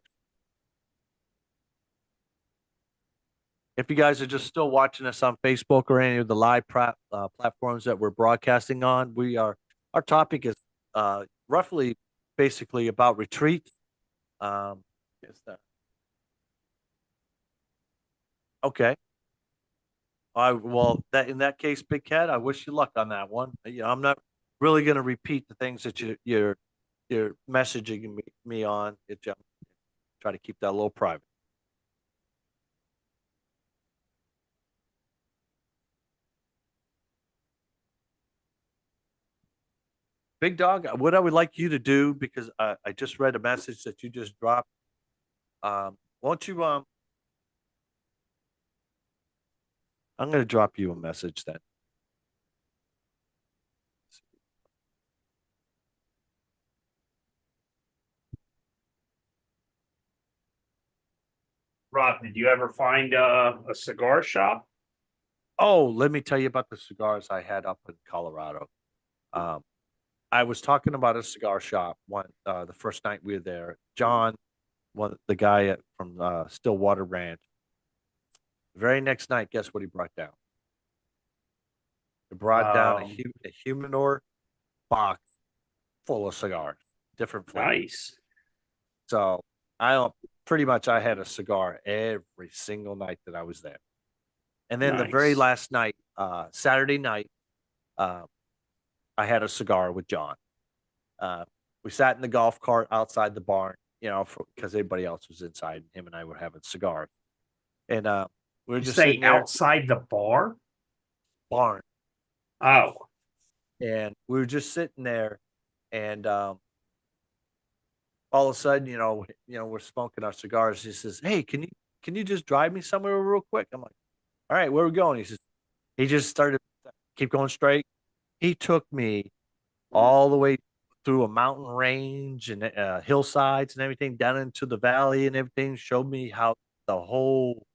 If you guys are just still watching us on Facebook or any of the live platforms that we're broadcasting on, our topic is roughly basically about retreats. Okay. Well, in that case, Big Cat, I wish you luck on that one. I'm not really going to repeat the things that you're messaging me on. Try to keep that a little private. Big Dog, what I would like you to do, because I just read a message that you just dropped. Won't you I'm going to drop you a message then. Rob, did you ever find a cigar shop? Oh, let me tell you about the cigars I had up in Colorado. I was talking about a cigar shop the first night we were there. John, the guy from Stillwater Ranch. The very next night, guess what he brought down? He brought down a humidor box full of cigars, different flavors. Nice. So pretty much I had a cigar every single night that I was there. And then the very last night, Saturday night, I had a cigar with John. We sat in the golf cart outside the barn, because everybody else was inside. Him and I were having cigars. And we were just sitting there. Outside the barn. Oh. And we were just sitting there, and all of a sudden, we're smoking our cigars. He says, "Hey, can you just drive me somewhere real quick?" I'm like, "All right, where are we going?" He says, he just started, keep going straight. He took me all the way through a mountain range and hillsides and everything down into the valley and everything. Showed me how the whole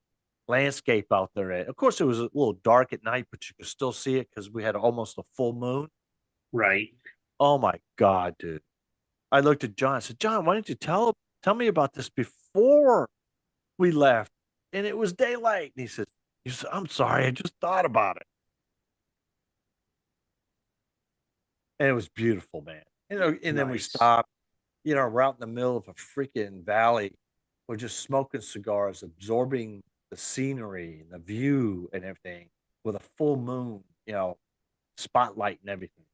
landscape out there. Of course, it was a little dark at night, but you could still see it because we had almost a full moon. Right. Oh my God, dude. I looked at John. I said, "John, why didn't you tell me about this before we left?" And it was daylight. And he said, "I'm sorry. I just thought about it." And it was beautiful, man. And then we stopped, we're out in the middle of a freaking valley. We're just smoking cigars, absorbing the scenery and the view and everything with a full moon, spotlight and everything.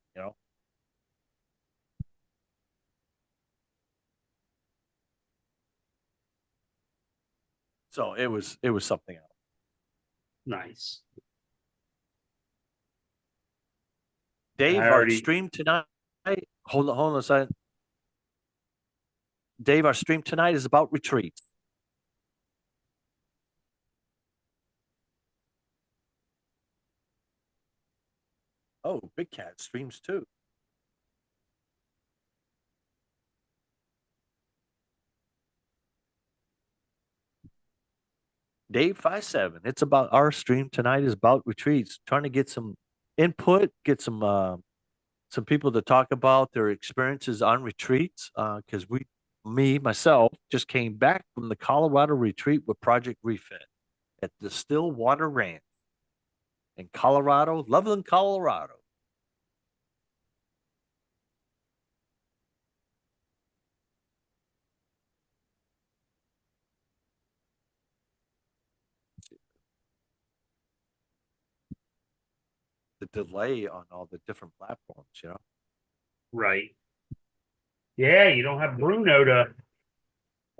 So it was something else. Nice. Dave, our stream tonight. Hold on a second. Dave, our stream tonight is about retreats. Oh, Big Cat streams too. Dave 57. It's about our stream tonight is about retreats. Trying to get some input, get some people to talk about their experiences on retreats. Because myself, just came back from the Colorado retreat with Project Refit at the Stillwater Ranch in Colorado, Loveland, Colorado. The delay on all the different platforms, you know. Right. Yeah, you don't have Bruno to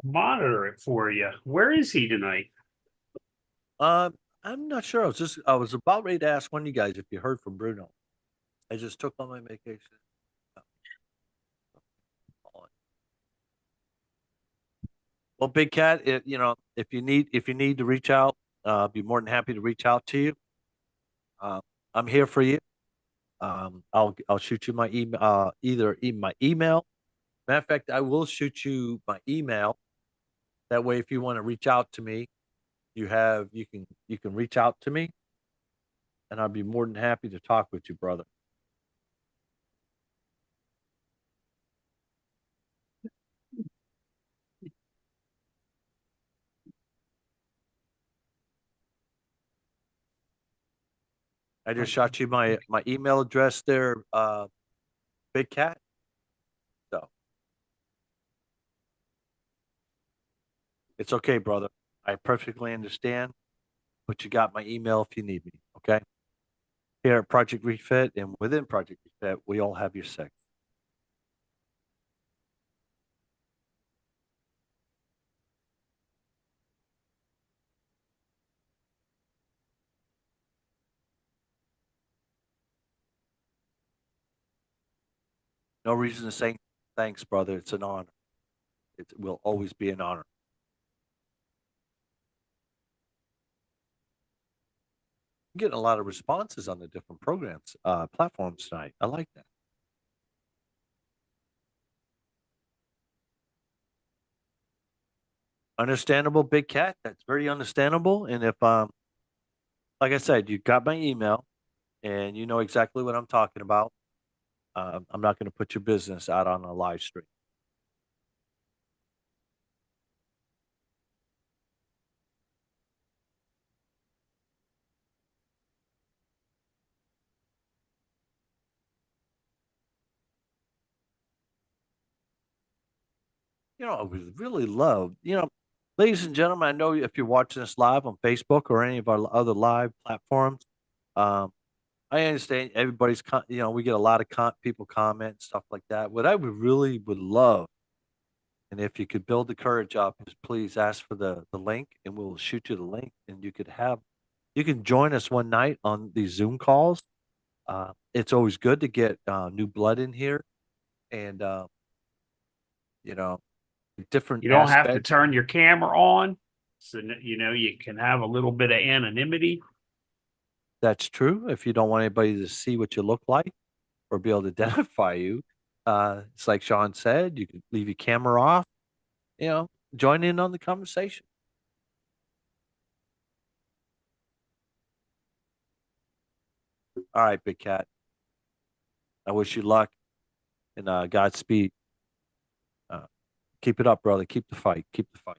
monitor it for you. Where is he tonight? I'm not sure. I was about ready to ask one of you guys if you heard from Bruno. I just took on my vacation. Well, Big Cat, you know, if you need to reach out, I'd be more than happy to reach out to you. I'm here for you. I'll shoot you my email, my email. Matter of fact, I will shoot you my email. That way, if you want to reach out to me, you can reach out to me, and I'd be more than happy to talk with you, brother. I just shot you my email address there, Big Cat. So it's okay, brother. I perfectly understand. But you got my email if you need me. Okay. Here at Project Refit and within Project Refit, we all have your six. No reason to say thanks, brother. It's an honor. It will always be an honor. I'm getting a lot of responses on the different programs, platforms tonight. I like that. Understandable, Big Cat. That's very understandable. And if like I said, you got my email and you know exactly what I'm talking about. I'm not going to put your business out on a live stream. You know, I would really love, you know, ladies and gentlemen, I know if you're watching this live on Facebook or any of our other live platforms, um, I understand everybody's, you know, we get a lot of people comment stuff like that. What I would love, and if you could build the courage up, is please ask for the link, and we'll shoot you the link, and you can join us one night on these Zoom calls. It's always good to get new blood in here, and you know, different You don't have to aspects. turn your camera on, so you know you can have a little bit of anonymity. That's true. If you don't want anybody to see what you look like or be able to identify you, it's like Sean said, you can leave your camera off, you know, join in on the conversation. All right, Big Cat. I wish you luck and Godspeed. Keep it up, brother. Keep the fight. Keep the fight.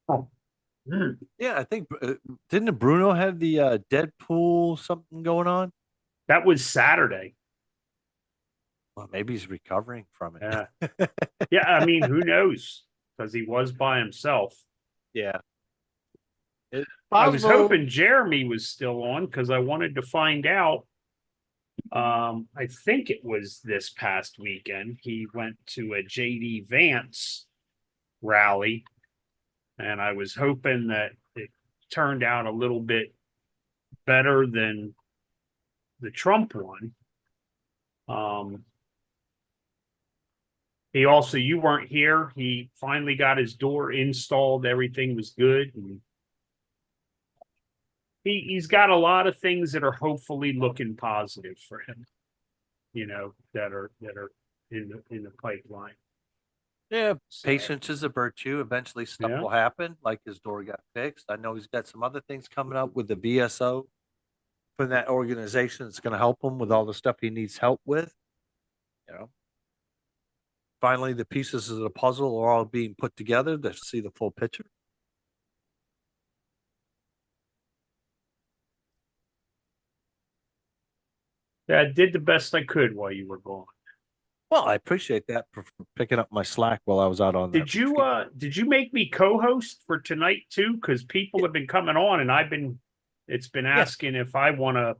Oh. Yeah, I think didn't Bruno have the Deadpool something going on? That was Saturday. Well, maybe he's recovering from it. Yeah. Yeah, I mean, who knows? Because he was by himself. Yeah. I was hoping Jeremy was still on because I wanted to find out. I think it was this past weekend. He went to a JD Vance rally, and I was hoping that it turned out a little bit better than the Trump one. He also, you weren't here. He finally got his door installed. Everything was good. And he's got a lot of things that are hopefully looking positive for him, you know, that are in the pipeline. Yeah, patience is a virtue. Eventually stuff will happen, like his door got fixed. I know he's got some other things coming up with the BSO from that organization that's going to help him with all the stuff he needs help with, you know. finally the pieces of the puzzle are all being put together to see the full picture. Yeah, I did the best I could while you were gone. Well, I appreciate that for picking up my slack while I was out on that. Did you make me co-host for tonight too? Because people have been coming on and it's been asking if I want to,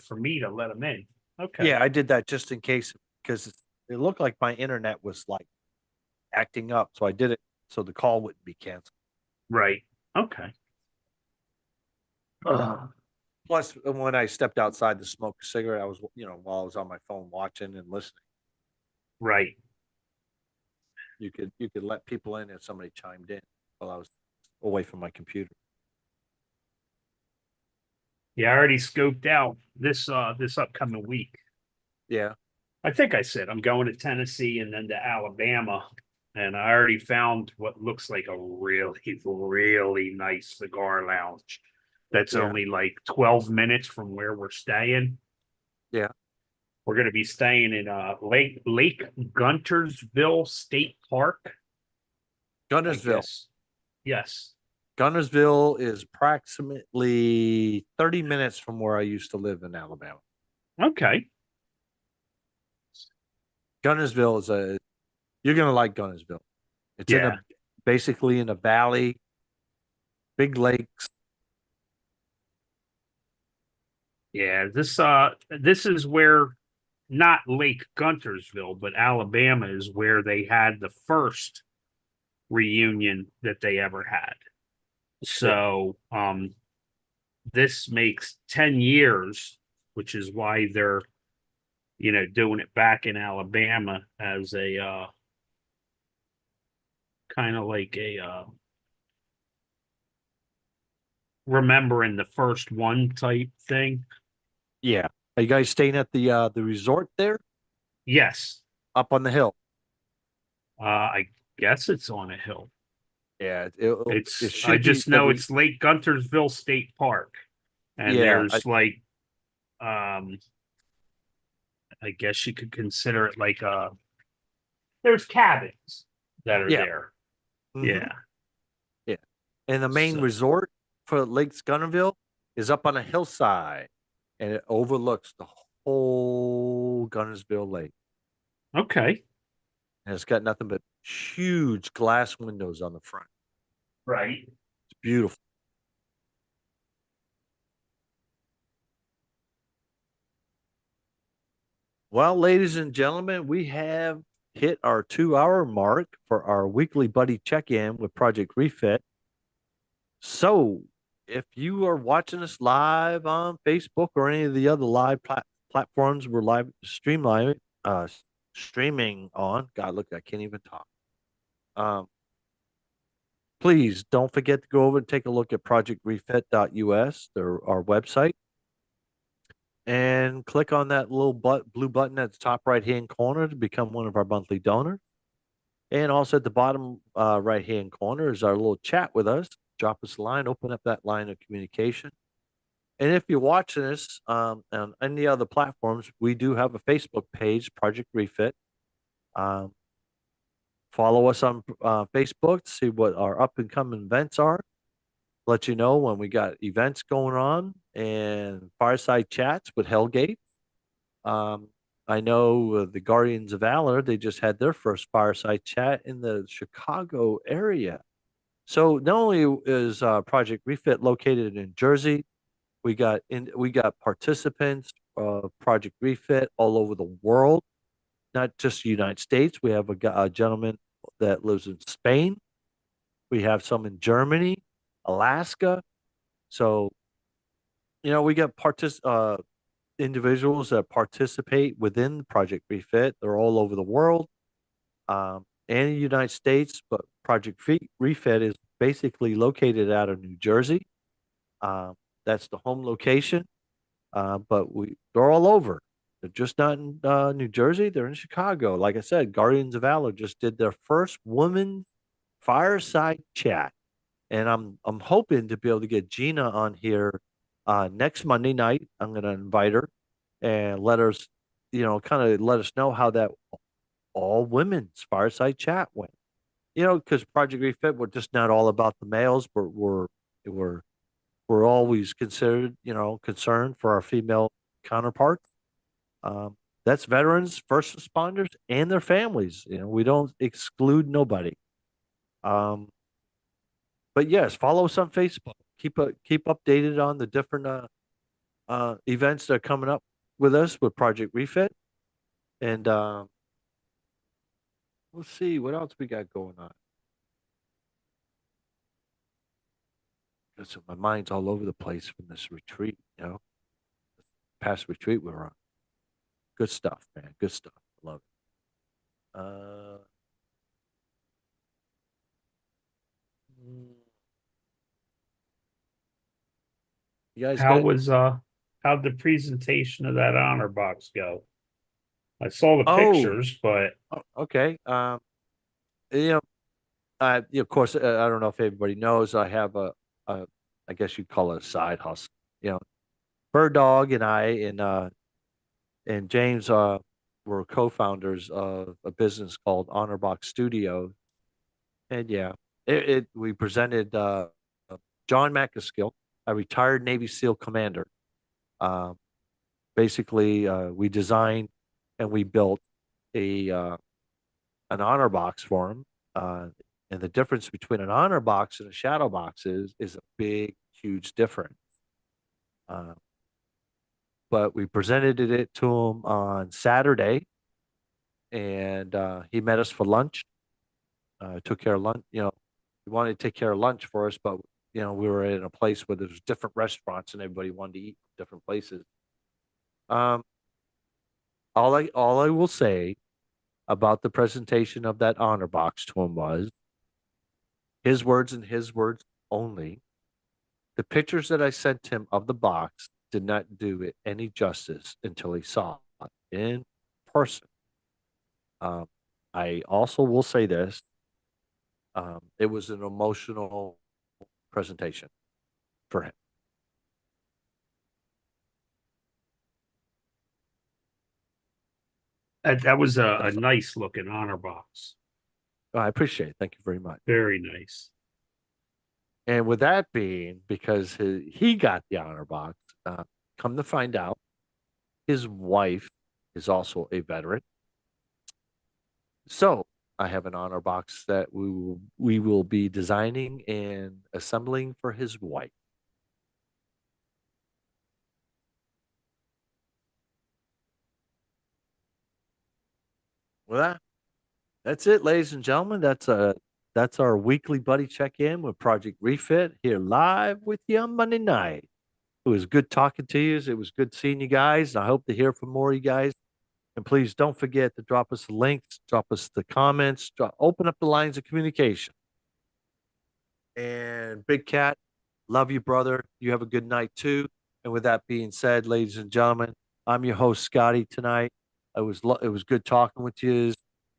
for me to let them in. Okay. Yeah, I did that just in case because it looked like my internet was like acting up, so I did it so the call wouldn't be canceled. Right. Okay. Plus, when I stepped outside to smoke a cigarette, I was, while I was on my phone watching and listening. Right. You could let people in if somebody chimed in while I was away from my computer. Yeah, I already scoped out this upcoming week. Yeah. I think I said I'm going to Tennessee and then to Alabama. And I already found what looks like a really, really nice cigar lounge. That's only like 12 minutes from where we're staying. Yeah. We're going to be staying in Lake Guntersville State Park. Guntersville. Yes. Guntersville is approximately 30 minutes from where I used to live in Alabama. Okay. Guntersville you're going to like Guntersville. It's basically in a valley, big lakes. Yeah, this is where not Lake Guntersville, but Alabama is where they had the first reunion that they ever had. So, this makes 10 years, which is why they're, doing it back in Alabama as a, kind of like a, remembering the first one type thing. Yeah. Are you guys staying at the resort there? Yes. Up on the hill. I guess it's on a hill. Yeah, I just know it's Lake Guntersville State Park. And there's I guess you could consider it like there's cabins that are there. Mm-hmm. Yeah. Yeah. And the main resort for Lake Guntersville is up on a hillside and it overlooks the whole Guntersville Lake. Okay. And it's got nothing but huge glass windows on the front. Right. It's beautiful. Well, ladies and gentlemen, we have hit our 2-hour mark for our weekly buddy check-in with Project Refit. So, if you are watching us live on Facebook or any of the other live platforms we're streaming on, God, look, I can't even talk. Please don't forget to go over and take a look at projectrefit.us, our website, and click on that little blue button at the top right-hand corner to become one of our monthly donors. And also at the bottom right-hand corner is our little chat with us. Drop us a line, open up that line of communication. And if you're watching this on any other platforms, we do have a Facebook page, Project Refit. Follow us on Facebook to see what our up-and-coming events are. Let you know when we got events going on and fireside chats with Hellgate. I know the Guardians of Valor, they just had their first fireside chat in the Chicago area. So not only is Project Refit located in Jersey, we got participants of Project Refit all over the world, not just the United States. We have a gentleman that lives in Spain. We have some in Germany, Alaska. So, we got individuals that participate within Project Refit. They're all over the world and the United States, but Project Refit is basically located out of New Jersey. That's the home location, but they're all over. They're just not in New Jersey. They're in Chicago. Like I said, Guardians of Valor just did their first women's fireside chat, and I'm hoping to be able to get Gina on here next Monday night. I'm going to invite her and let us, kind of let us know how that all women's fireside chat went. You know, because Project Refit, we're just not all about the males, but we're always considered, concerned for our female counterparts. That's veterans, first responders, and their families. We don't exclude nobody. But yes, follow us on Facebook. Keep updated on the different events that are coming up with us with Project Refit, and we'll see what else we got going on. So my mind's all over the place from this retreat. Past retreat we were on. Good stuff, man. Good stuff. Love it. You guys How'd the presentation of that honor box go? I saw the Oh. pictures, but Okay. Of course, I don't know if everybody knows. I have I guess you'd call it a side hustle. Bird Dog and I and James were co-founders of a business called Honor Box Studio, and yeah, we presented John McAskill, a retired Navy SEAL commander. Basically, we designed and we built an honor box for him. And the difference between an honor box and a shadow box is a big, huge difference. But we presented it to him on Saturday, and he met us for lunch. Took care of lunch. He wanted to take care of lunch for us, but we were in a place where there's different restaurants and everybody wanted to eat different places. All I will say about the presentation of that honor box to him was his words and his words only. The pictures that I sent him of the box did not do it any justice until he saw it in person. I also will say this. It was an emotional presentation for him. that was a nice looking honor box. I appreciate it. Thank you very much. Very nice. And with that being, because he got the honor box, come to find out, his wife is also a veteran. So I have an honor box that we will be designing and assembling for his wife. Well, that's it, ladies and gentlemen. That's our weekly buddy check-in with Project Refit here live with you on Monday night. It was good talking to you. It was good seeing you guys. I hope to hear from more of you guys. And please don't forget to drop us the links, drop us the comments, open up the lines of communication. And Big Cat, love you, brother. You have a good night too. And with that being said, ladies and gentlemen, I'm your host, Scotty, tonight. It was good talking with you.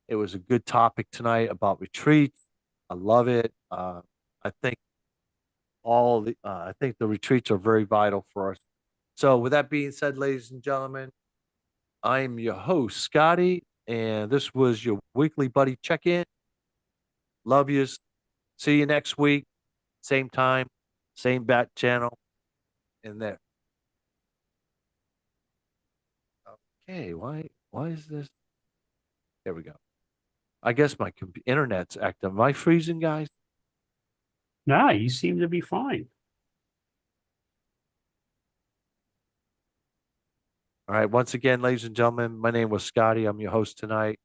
It was a good topic tonight about retreats. I love it. I think I think the retreats are very vital for us. So with that being said, ladies and gentlemen, I'm your host, Scotty, and this was your weekly buddy check-in. Love yous. See you next week. Same time, same bat channel, and there. Okay, why is this? There we go. I guess my internet's active. Am I freezing, guys? Nah, you seem to be fine. All right. Once again, ladies and gentlemen, my name was Scotty. I'm your host tonight.